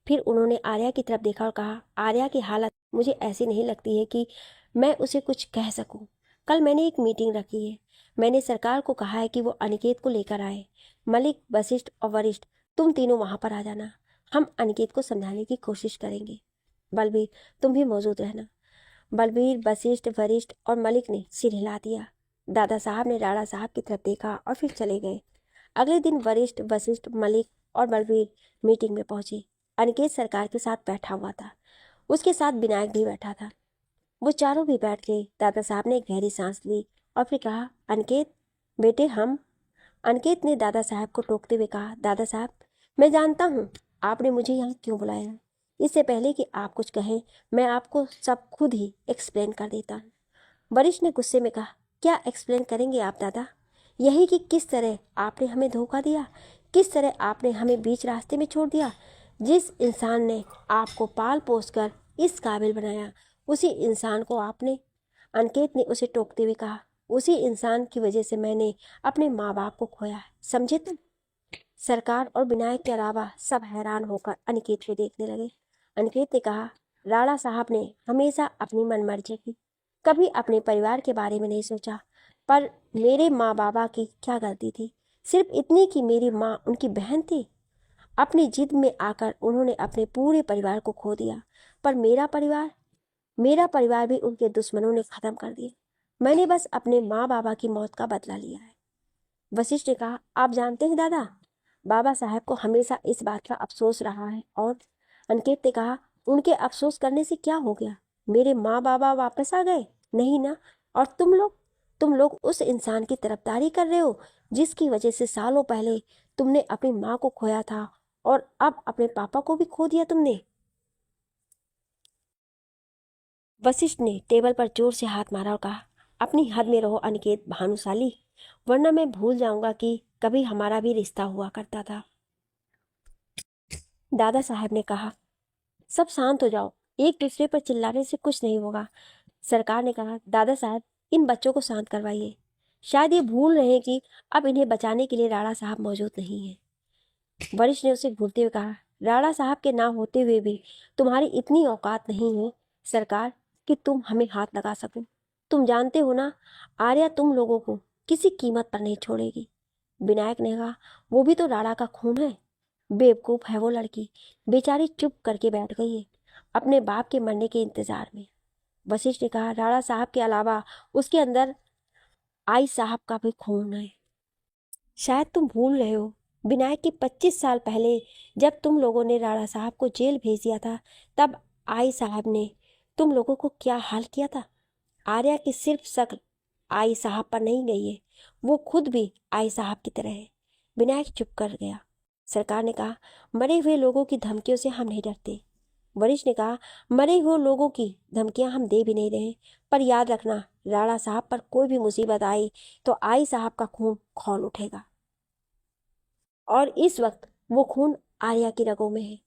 फिर उन्होंने आर्या की तरफ देखा और कहा, आर्या की हालत मुझे ऐसी नहीं लगती है कि मैं उसे कुछ कह सकूं। कल मैंने एक मीटिंग रखी है। मैंने सरकार को कहा है कि वो अनिकेत को लेकर आए। मलिक, वशिष्ठ और वरिष्ठ, तुम तीनों वहां पर आ जाना। हम अनिकेत को समझाने की कोशिश करेंगे। बलबीर, तुम भी मौजूद रहना। बलबीर, वशिष्ठ, वरिष्ठ और मलिक ने सिर हिला दिया। दादा साहब ने राणा साहब की तरफ देखा और फिर चले गए। अगले दिन वरिष्ठ, वशिष्ठ, मलिक और बलबीर मीटिंग में पहुंचे। अनिकेत सरकार के साथ बैठा हुआ था। उसके साथ विनायक भी बैठा था। वो चारों भी बैठ गए। दादा साहब ने गहरी सांस ली और फिर कहा, अनिकेत बेटे, हम। अनिकेत ने दादा साहब को टोकते हुए कहा, दादा साहब, मैं जानता हूँ आपने मुझे यहाँ क्यों बुलाया है। इससे पहले कि आप कुछ कहें, मैं आपको सब खुद ही एक्सप्लेन कर देता हूँ। वरिष्ठ ने गुस्से में कहा, क्या एक्सप्लेन करेंगे आप दादा? यही कि किस तरह आपने हमें धोखा दिया, किस तरह आपने हमें बीच रास्ते में छोड़ दिया। जिस इंसान ने आपको पाल पोस कर इस काबिल बनाया, उसी इंसान को आपने। अनिकेत ने उसे टोकते हुए कहा, उसी इंसान की वजह से मैंने अपने माँ बाप को खोया है, समझे तुम? सरकार और विनायक के अलावा सब हैरान होकर अनिकेत को देखने लगे। अनिकेत ने कहा, राणा साहब ने हमेशा अपनी मनमर्जी की, कभी अपने परिवार के बारे में नहीं सोचा। पर मेरे माँ बाबा की क्या गलती थी? सिर्फ इतनी कि मेरी माँ उनकी बहन थी। अपनी जिद में आकर उन्होंने अपने पूरे परिवार को खो दिया। पर मेरा परिवार भी उनके दुश्मनों ने खत्म कर दिया। मैंने बस अपने माँ बाबा की मौत का बदला लिया है। वशिष्ठ ने कहा, आप जानते हैं दादा, बाबा साहब को हमेशा इस बात का अफसोस रहा है। और अनिकेत ने कहा, उनके अफसोस करने से क्या हो गया? मेरे माँ बाबा वापस आ गए? नहीं ना। और तुम लोग उस इंसान की तरफदारी कर रहे हो जिसकी वजह से सालों पहले तुमने अपनी माँ को खोया था और अब अपने पापा को भी खो दिया तुमने। वशिष्ठ ने टेबल पर जोर से हाथ मारा और कहा, अपनी हद में रहो अनिकेत भानुशाली, वरना मैं भूल जाऊंगा कि कभी हमारा भी रिश्ता हुआ करता था। दादा साहब ने कहा, सब शांत हो जाओ, एक दूसरे पर चिल्लाने से कुछ नहीं होगा। सरकार ने कहा, दादा साहब, इन बच्चों को शांत करवाइए। शायद ये भूल रहे हैं कि अब इन्हें बचाने के लिए राणा साहब मौजूद नहीं है। वरिष्ठ ने उसे घूरते हुए कहा, राणा साहब के ना होते हुए भी तुम्हारी इतनी औकात नहीं है सरकार कि तुम हमें हाथ लगा सको। तुम जानते हो ना, आर्या तुम लोगों को किसी कीमत पर नहीं छोड़ेगी। विनायक ने कहा, वो भी तो राणा का खून है। बेवकूफ है वो लड़की, बेचारी चुप करके बैठ गई है अपने बाप के मरने के इंतजार में। वशिष्ठ ने कहा, राणा साहब के अलावा उसके अंदर आई साहब का भी खून है। शायद तुम भूल रहे हो, विनायक के 25 साल पहले जब तुम लोगों ने राणा साहब को जेल भेज दिया था, तब आई साहब ने तुम लोगों को क्या हाल किया था। आर्या की सिर्फ शक्ल आई साहब पर नहीं गई है, वो खुद भी आई साहब की तरह है। विनायक चुप कर गया। सरकार ने कहा, मरे हुए लोगों की धमकियों से हम नहीं डरते। वरिष्ठ ने कहा, मरे हुए लोगों की धमकियां हम दे भी नहीं रहे, पर याद रखना, राणा साहब पर कोई भी मुसीबत आई तो आई साहब का खून खौल उठेगा, और इस वक्त वो खून आर्या की रगों में है।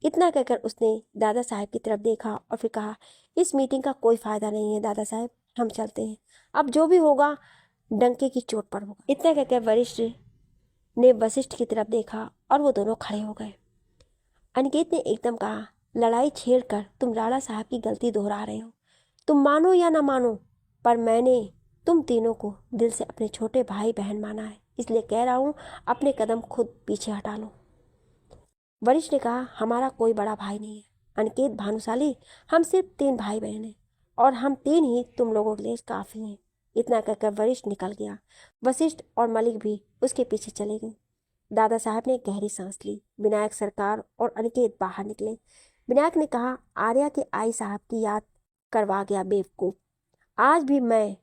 इतना कहकर उसने दादा साहब की तरफ देखा और फिर कहा, इस मीटिंग का कोई फायदा नहीं है दादा साहब, हम चलते हैं। अब जो भी होगा डंके की चोट पर होगा। इतना कहकर वरिष्ठ ने वशिष्ठ की तरफ देखा और वो दोनों खड़े हो गए। अनिकेत ने एकदम कहा, लड़ाई छेड़कर तुम राणा साहब की गलती दोहरा रहे हो। तुम मानो या ना मानो, पर मैंने तुम तीनों को दिल से अपने छोटे भाई बहन माना है, इसलिए कह रहा हूँ, अपने कदम खुद पीछे हटा लो। वरिष्ठ ने कहा, हमारा कोई बड़ा भाई नहीं है अनिकेत भानुशाली, हम सिर्फ 3 भाई बहन हैं और हम 3 ही तुम लोगों के लिए काफ़ी हैं। इतना कहकर वरिष्ठ निकल गया। वशिष्ठ और मलिक भी उसके पीछे चले गए। दादा साहब ने गहरी सांस ली। विनायक, सरकार और अनिकेत बाहर निकले। विनायक ने कहा, आर्या के आई साहब की याद करवा गया बेवकूफ। आज भी मैं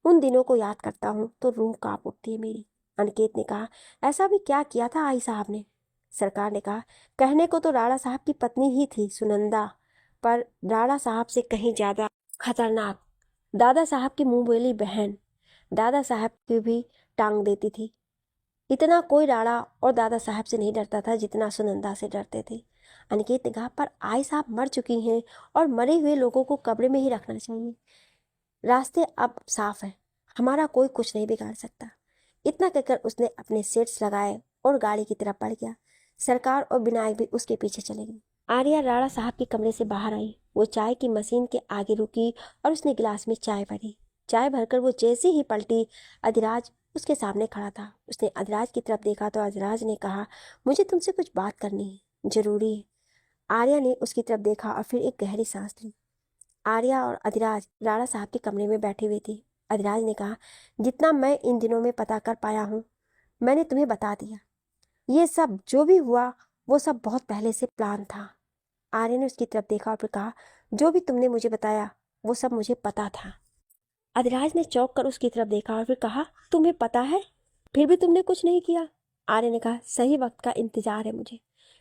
उन दिनों को याद करता हूँ तो रूह कांप उठती है मेरी। अनिकेत ने कहा, ऐसा भी क्या किया था आई साहब ने? सरकार ने कहा, कहने को तो राणा साहब की पत्नी ही थी सुनंदा, पर राणा साहब से कहीं ज्यादा खतरनाक दादा साहब की मुंह बोली बहन, दादा साहब की भी टांग देती थी। इतना कोई राणा और दादा साहब से नहीं डरता था जितना सुनंदा से डरते थे। अनिकेत ने कहा, पर आई साहब मर चुकी हैं और मरे हुए लोगों को कब्र में ही रखना चाहिए। रास्ते अब साफ है, हमारा कोई कुछ नहीं बिगाड़ सकता। इतना कहकर उसने अपने सेट्स लगाए और गाड़ी की तरफ बढ़ गया। सरकार और विनायक भी उसके पीछे चले गए। आर्या राणा साहब के कमरे से बाहर आई। वो चाय की मशीन के आगे रुकी और उसने गिलास में चाय भरी। चाय भरकर वो जैसे ही पलटी, अधिराज उसके सामने खड़ा था। उसने अधिराज की तरफ देखा तो अधिराज ने कहा, मुझे तुमसे कुछ बात करनी है, जरूरी है। आर्या ने उसकी तरफ देखा और फिर एक गहरी सांस ली। आर्या और अधिराज राणा साहब के कमरे में बैठी हुई थी। अधिराज ने कहा, जितना मैं इन दिनों में पता कर पाया हूँ, मैंने तुम्हें बता दिया। ये सब जो भी हुआ वो सब बहुत पहले से प्लान था। आर्या ने उसकी तरफ देखा और फिर कहा, जो भी तुमने मुझे बताया वो सब मुझे पता था। अधिराज ने चौंक कर उसकी तरफ देखा और फिर कहा, तुम्हें पता है, फिर भी तुमने कुछ नहीं किया। आर्या ने कहा, सही वक्त का इंतजार है मुझे।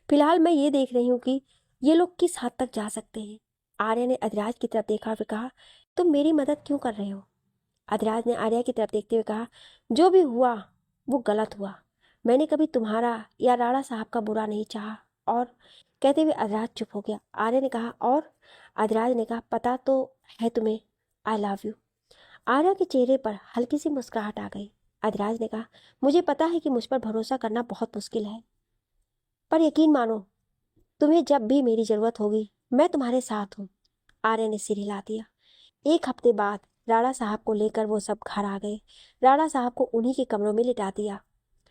फिलहाल मैं ये देख रही हूँ कि ये लोग किस हद तक जा सकते हैं। आर्या ने अधिराज की तरफ देखा और फिर कहा, तुम मेरी मदद क्यों कर रहे हो। अधिराज ने आर्या की तरफ देखते हुए कहा, जो भी हुआ वो गलत हुआ। मैंने कभी तुम्हारा या राणा साहब का बुरा नहीं चाहा। और कहते हुए अधिराज चुप हो गया। आर्या ने कहा, और अधिराज ने कहा, पता तो है तुम्हें, आई लव यू। आर्या के चेहरे पर हल्की सी मुस्कुराहट आ गई। अधिराज ने कहा, मुझे पता है कि मुझ पर भरोसा करना बहुत मुश्किल है, पर यकीन मानो, तुम्हें जब भी मेरी जरूरत होगी मैं तुम्हारे साथ हूँ। आर्या ने सिर हिला दिया। एक हफ्ते बाद राणा साहब को लेकर वो सब घर आ गए। राणा साहब को उन्हीं के कमरों में लिटा दिया।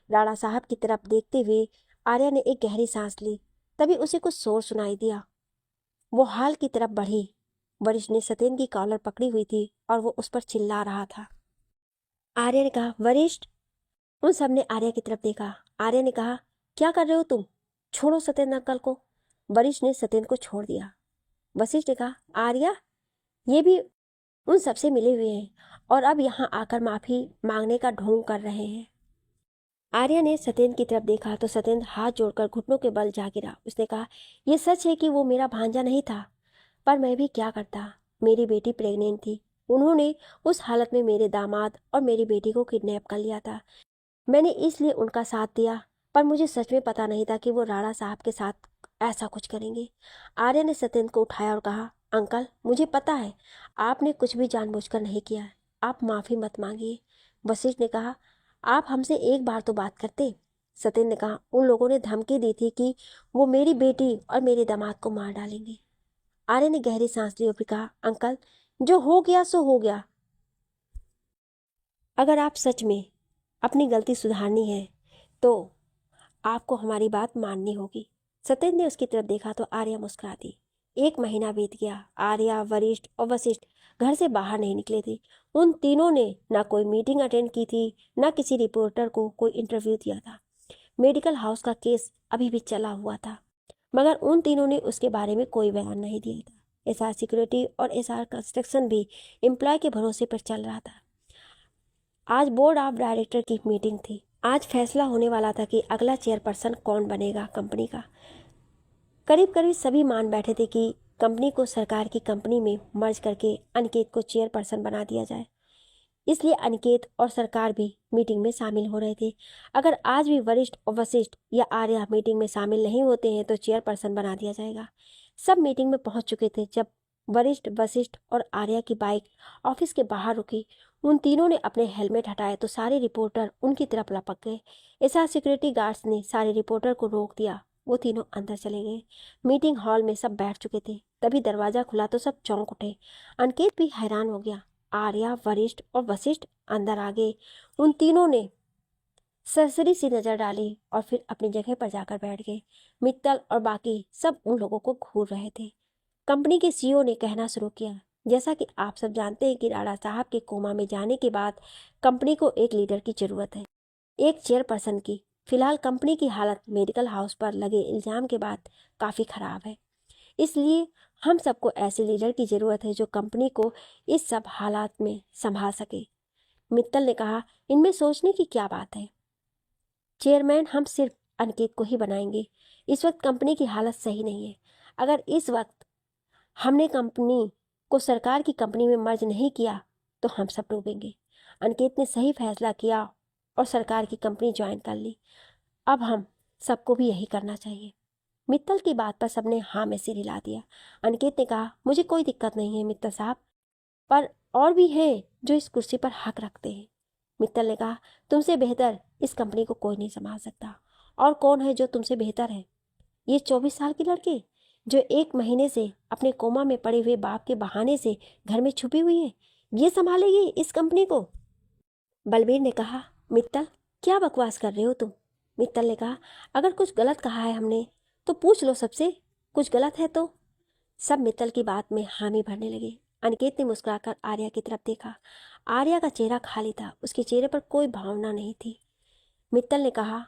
राणा साहब की तरफ देखते हुए आर्या ने एक गहरी सांस ली। तभी उसे कुछ शोर सुनाई दिया। वो हॉल की तरफ बढ़ी। वरिष्ठ ने सत्येंद्र की कॉलर पकड़ी हुई थी और वो उस पर चिल्ला रहा था। आर्या ने कहा, वरिष्ठ। उन सब ने आर्या की तरफ देखा। आर्या ने कहा, क्या कर रहे हो तुम, छोड़ो सत्येंद्र अंकल को। वरिष्ठ ने सत्येंद्र को छोड़ दिया। वशिष्ठ ने कहा, आर्या, ये भी उन सबसे मिले हुए हैं और अब यहाँ आकर माफी मांगने का ढोंग कर रहे हैं। आर्या ने सत्येंद्र की तरफ देखा तो सत्येंद्र हाथ जोड़कर घुटनों के बल जा गिरा। उसने कहा, यह सच है कि वो मेरा भांजा नहीं था, पर मैं भी क्या करता। मेरी बेटी प्रेग्नेंट थी। उन्होंने उस हालत में मेरे दामाद और मेरी बेटी को किडनैप कर लिया था। मैंने इसलिए उनका साथ दिया, पर मुझे सच में पता नहीं था कि वो राणा साहब के साथ ऐसा कुछ करेंगे। आर्या ने सत्येंद्र को उठाया और कहा, अंकल, मुझे पता है आपने कुछ भी जानबूझकर नहीं किया है, आप माफ़ी मत मांगिए। वशिष्ठ ने कहा, आप हमसे एक बार तो बात करते। सत्येंद्र ने कहा, उन लोगों ने धमकी दी थी कि वो मेरी बेटी और मेरे दामाद को मार डालेंगे। आर्या ने गहरी सांस ली और फिर कहा, अंकल, जो हो गया सो हो गया। अगर आप सच में अपनी गलती सुधारनी है तो आपको हमारी बात माननी होगी। सत्येंद्र ने उसकी तरफ देखा तो आर्या मुस्कुरा दी। 1 महीना बीत गया। आर्या, वरिष्ठ और वशिष्ठ घर से बाहर नहीं निकले थे। उन तीनों ने ना कोई मीटिंग अटेंड की थी, ना किसी रिपोर्टर को कोई इंटरव्यू दिया था। मेडिकल हाउस का केस अभी भी चला हुआ था, मगर उन तीनों ने उसके बारे में कोई बयान नहीं दिया था। एसआर सिक्योरिटी और एसआर कंस्ट्रक्शन भी एम्प्लॉय के भरोसे पर चल रहा था। आज बोर्ड ऑफ डायरेक्टर की मीटिंग थी। आज फैसला होने वाला था कि अगला चेयरपर्सन कौन बनेगा कंपनी का। करीब करीब सभी मान बैठे थे कि कंपनी को सरकार की कंपनी में मर्ज करके अनिकेत को चेयरपर्सन बना दिया जाए। इसलिए अनिकेत और सरकार भी मीटिंग में शामिल हो रहे थे। अगर आज भी वरिष्ठ और वशिष्ठ या आर्या मीटिंग में शामिल नहीं होते हैं तो चेयरपर्सन बना दिया जाएगा। सब मीटिंग में पहुंच चुके थे जब वरिष्ठ, वशिष्ठ और आर्या की बाइक ऑफिस के बाहर रुकी। उन तीनों ने अपने हेलमेट हटाए तो सारे रिपोर्टर उनकी तरफ लपक गए। ऐसा सिक्योरिटी गार्ड्स ने सारे रिपोर्टर को रोक दिया। वो तीनों अंदर चले गए। मीटिंग हॉल में सब बैठ चुके थे। तभी दरवाजा खुला तो सब चौंक उठे। अनिकेत भी हैरान हो गया। आर्या, वरिष्ठ और वशिष्ठ अंदर आ गए। उन तीनों ने सरसरी सी नजर डाली और फिर अपनी जगह पर जाकर बैठ गए। मित्तल और बाकी सब उन लोगों को घूर रहे थे। कंपनी के सीईओ ने कहना शुरू किया, जैसा कि आप सब जानते हैं कि राणा साहब के कोमा में जाने के बाद कंपनी को एक लीडर की जरूरत है, एक चेयरपर्सन की। फिलहाल कंपनी की हालत मेडिकल हाउस पर लगे इल्जाम के बाद काफ़ी खराब है। इसलिए हम सबको ऐसे लीडर की ज़रूरत है जो कंपनी को इस सब हालात में संभाल सके। मित्तल ने कहा, इनमें सोचने की क्या बात है। चेयरमैन हम सिर्फ अनिकेत को ही बनाएंगे। इस वक्त कंपनी की हालत सही नहीं है। अगर इस वक्त हमने कंपनी को सरकार की कंपनी में मर्ज नहीं किया तो हम सब डूबेंगे। अनिकेत ने सही फैसला किया और सरकार की कंपनी ज्वाइन कर ली। अब हम सबको भी यही करना चाहिए। मित्तल की बात पर सबने हाँ में सिर हिला दिया। अनिकेत ने कहा, मुझे कोई दिक्कत नहीं है मित्तल साहब, पर और भी हैं जो इस कुर्सी पर हक रखते हैं। मित्तल ने कहा, तुमसे बेहतर इस कंपनी को कोई नहीं संभाल सकता। और कौन है जो तुमसे बेहतर है? ये 24 साल की लड़की जो 1 महीने से अपने कोमा में पड़े हुए बाप के बहाने से घर में छुपी हुई है, ये संभालेगी इस कंपनी को? बलबीर ने कहा, मित्तल क्या बकवास कर रहे हो तुम? मित्तल ने कहा, अगर कुछ गलत कहा है हमने तो पूछ लो सबसे, कुछ गलत है तो। सब मित्तल की बात में हामी भरने लगे। अनिकेत ने मुस्कुराकर आर्या की तरफ देखा। आर्या का चेहरा खाली था, उसके चेहरे पर कोई भावना नहीं थी। मित्तल ने कहा,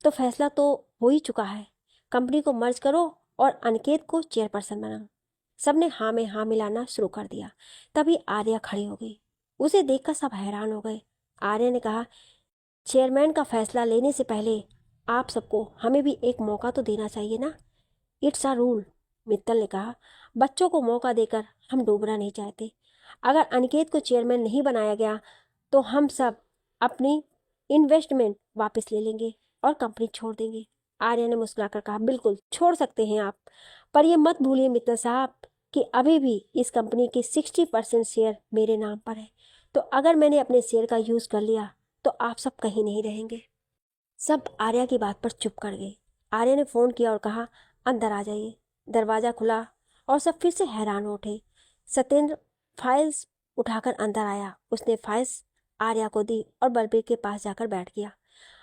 तो फैसला तो हो ही चुका है, कंपनी को मर्ज करो और अनिकेत को चेयरपर्सन बनाओ। सबने हाँ में हाँ मिलाना शुरू कर दिया। तभी आर्या खड़ी हो गई। उसे देखकर सब हैरान हो गए। आर्या ने कहा, चेयरमैन का फैसला लेने से पहले आप सबको हमें भी एक मौका तो देना चाहिए ना। It's a rule. मित्तल ने कहा, बच्चों को मौका देकर हम डूबना नहीं चाहते। अगर अनिकेत को चेयरमैन नहीं बनाया गया तो हम सब अपनी इन्वेस्टमेंट वापस ले लेंगे और कंपनी छोड़ देंगे। आर्या ने मुस्कुराकर कहा, बिल्कुल छोड़ सकते हैं आप, पर ये मत भूलिए मित्तल साहब कि अभी भी इस कंपनी के 60% शेयर मेरे नाम पर है। तो अगर मैंने अपने शेयर का यूज़ कर लिया तो आप सब कहीं नहीं रहेंगे। सब आर्या की बात पर चुप कर गए। आर्या ने फ़ोन किया और कहा, अंदर आ जाइए। दरवाज़ा खुला और सब फिर से हैरान हो उठे। सत्येंद्र फाइल्स उठाकर अंदर आया। उसने फाइल्स आर्या को दी और बलबीर के पास जाकर बैठ गया।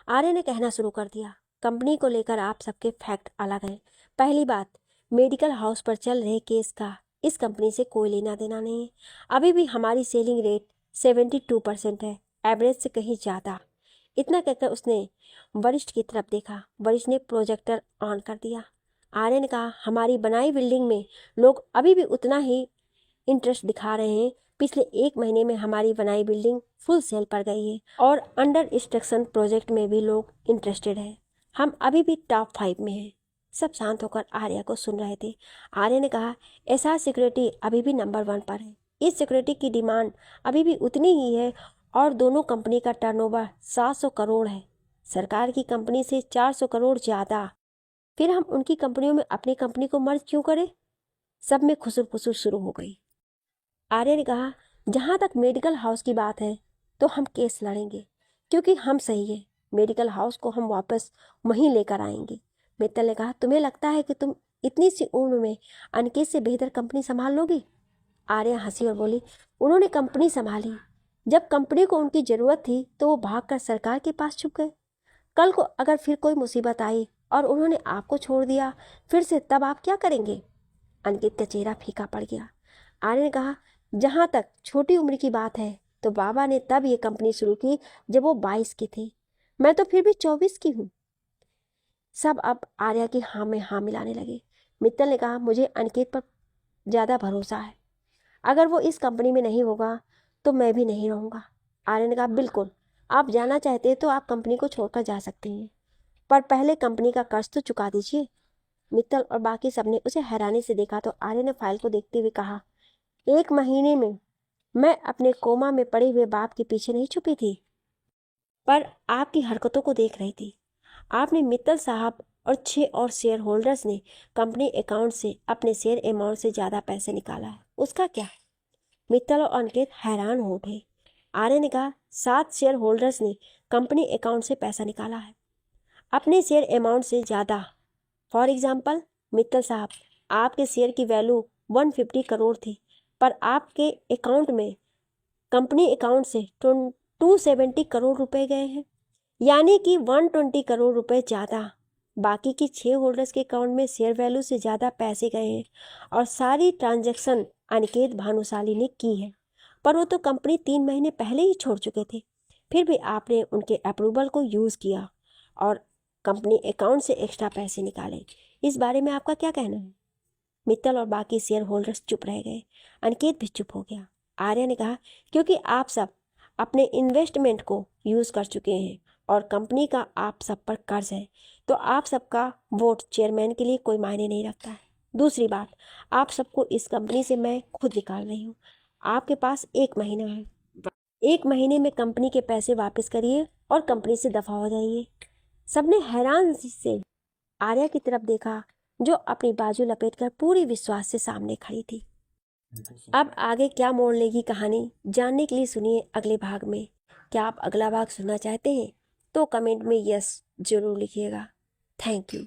आर्या ने कहना शुरू कर दिया, कंपनी को लेकर आप सबके फैक्ट अलग हैं। पहली बात, मेडिकल हाउस पर चल रहे केस का इस कंपनी से कोई लेना देना नहीं है। अभी भी हमारी सेलिंग रेट 72% है, एवरेज से कहीं ज़्यादा। इतना कहकर उसने वरिष्ठ की तरफ देखा। वरिष्ठ ने प्रोजेक्टर ऑन कर दिया। आर्य ने कहा, हमारी बनाई बिल्डिंग में लोग अभी भी उतना ही इंटरेस्ट दिखा रहे हैं। पिछले 1 महीने में हमारी बनाई बिल्डिंग फुल सेल पर गई है और अंडर इंस्ट्रक्शन प्रोजेक्ट में भी लोग इंटरेस्टेड हैं। हम अभी भी टॉप 5 में हैं। सब शांत होकर आर्या को सुन रहे थे। आर्य ने कहा, एसआर सिक्योरिटी अभी भी नंबर 1 पर है। इस सिक्योरिटी की डिमांड अभी भी उतनी ही है और दोनों कंपनी का टर्नओवर 700 करोड़ है। सरकार की कंपनी से 400 करोड़ ज़्यादा। फिर हम उनकी कंपनियों में अपनी कंपनी को मर्ज क्यों करें? सब में खुसुर फुसुर शुरू हो गई। आर्य ने कहा, जहाँ तक मेडिकल हाउस की बात है तो हम केस लड़ेंगे क्योंकि हम सही है। मेडिकल हाउस को हम वापस वहीं लेकर आएंगे। मित्तल ने कहा, तुम्हें लगता है कि तुम इतनी सी उम्र में अनिकेत से बेहतर कंपनी संभाल लोगी? आर्या हंसी और बोली, उन्होंने कंपनी संभाली। जब कंपनी को उनकी ज़रूरत थी तो वो भागकर सरकार के पास छुप गए। कल को अगर फिर कोई मुसीबत आई और उन्होंने आपको छोड़ दिया फिर से, तब आप क्या करेंगे? अनिकेत का चेहरा फीका पड़ गया। आर्य ने कहा, जहाँ तक छोटी उम्र की बात है तो बाबा ने तब ये कंपनी शुरू की जब वो 22 की थी। मैं तो फिर भी 24 की हूँ। सब अब आर्या की हाँ में हाँ मिलाने लगे। मित्तल ने कहा, मुझे अनिकेत पर ज़्यादा भरोसा है। अगर वो इस कंपनी में नहीं होगा तो मैं भी नहीं रहूँगा। आर्य ने कहा, बिल्कुल, आप जाना चाहते हैं तो आप कंपनी को छोड़कर जा सकते हैं, पर पहले कंपनी का कर्ज तो चुका दीजिए। मित्तल और बाकी सबने उसे हैरानी से देखा तो आर्य ने फाइल को देखते हुए कहा, 1 महीने में मैं अपने कोमा में पड़े हुए बाप के पीछे नहीं छुपी थी, पर आपकी हरकतों को देख रही थी। आपने मित्तल साहब और 6 और शेयर होल्डर्स ने कंपनी अकाउंट से अपने शेयर अमाउंट से ज़्यादा पैसे निकाला है, उसका क्या? मित्तल और अनिकेत हैरान हो उठे। आर्य ने कहा, 7 शेयर होल्डर्स ने कंपनी अकाउंट से पैसा निकाला है, अपने शेयर अमाउंट से ज़्यादा। फॉर एग्जाम्पल, मित्तल साहब, आपके शेयर की वैल्यू 150 करोड़ थी, पर आपके अकाउंट में कंपनी अकाउंट से 270 करोड़ रुपए गए हैं, यानी कि 120 करोड़ रुपए ज़्यादा। बाकी की 6 होल्डर्स के अकाउंट में शेयर वैल्यू से ज़्यादा पैसे गए हैं और सारी ट्रांजैक्शन अनिकेत भानुशाली ने की है, पर वो तो कंपनी 3 महीने पहले ही छोड़ चुके थे। फिर भी आपने उनके अप्रूवल को यूज़ किया और कंपनी अकाउंट से एक्स्ट्रा पैसे निकाले। इस बारे में आपका क्या कहना है? मित्तल और बाकी शेयर होल्डर्स चुप रह गए। अनिकेत भी चुप हो गया। आर्य ने कहा, क्योंकि आप सब अपने इन्वेस्टमेंट को यूज़ कर चुके हैं और कंपनी का आप सब पर कर्ज है, तो आप सबका वोट चेयरमैन के लिए कोई मायने नहीं रखता है। दूसरी बात, आप सबको इस कंपनी से मैं खुद निकाल रही हूँ। आपके पास 1 महीना है। 1 महीने में कंपनी के पैसे वापस करिए और कंपनी से दफा हो जाइए। सबने हैरान से आर्या की तरफ देखा जो अपनी बाजू लपेटकर पूरी विश्वास से सामने खड़ी थी। अब आगे क्या मोड़ लेगी कहानी जानने के लिए सुनिए अगले भाग में। क्या आप अगला भाग सुनना चाहते हैं तो कमेंट में यस जरूर लिखिएगा। Thank you.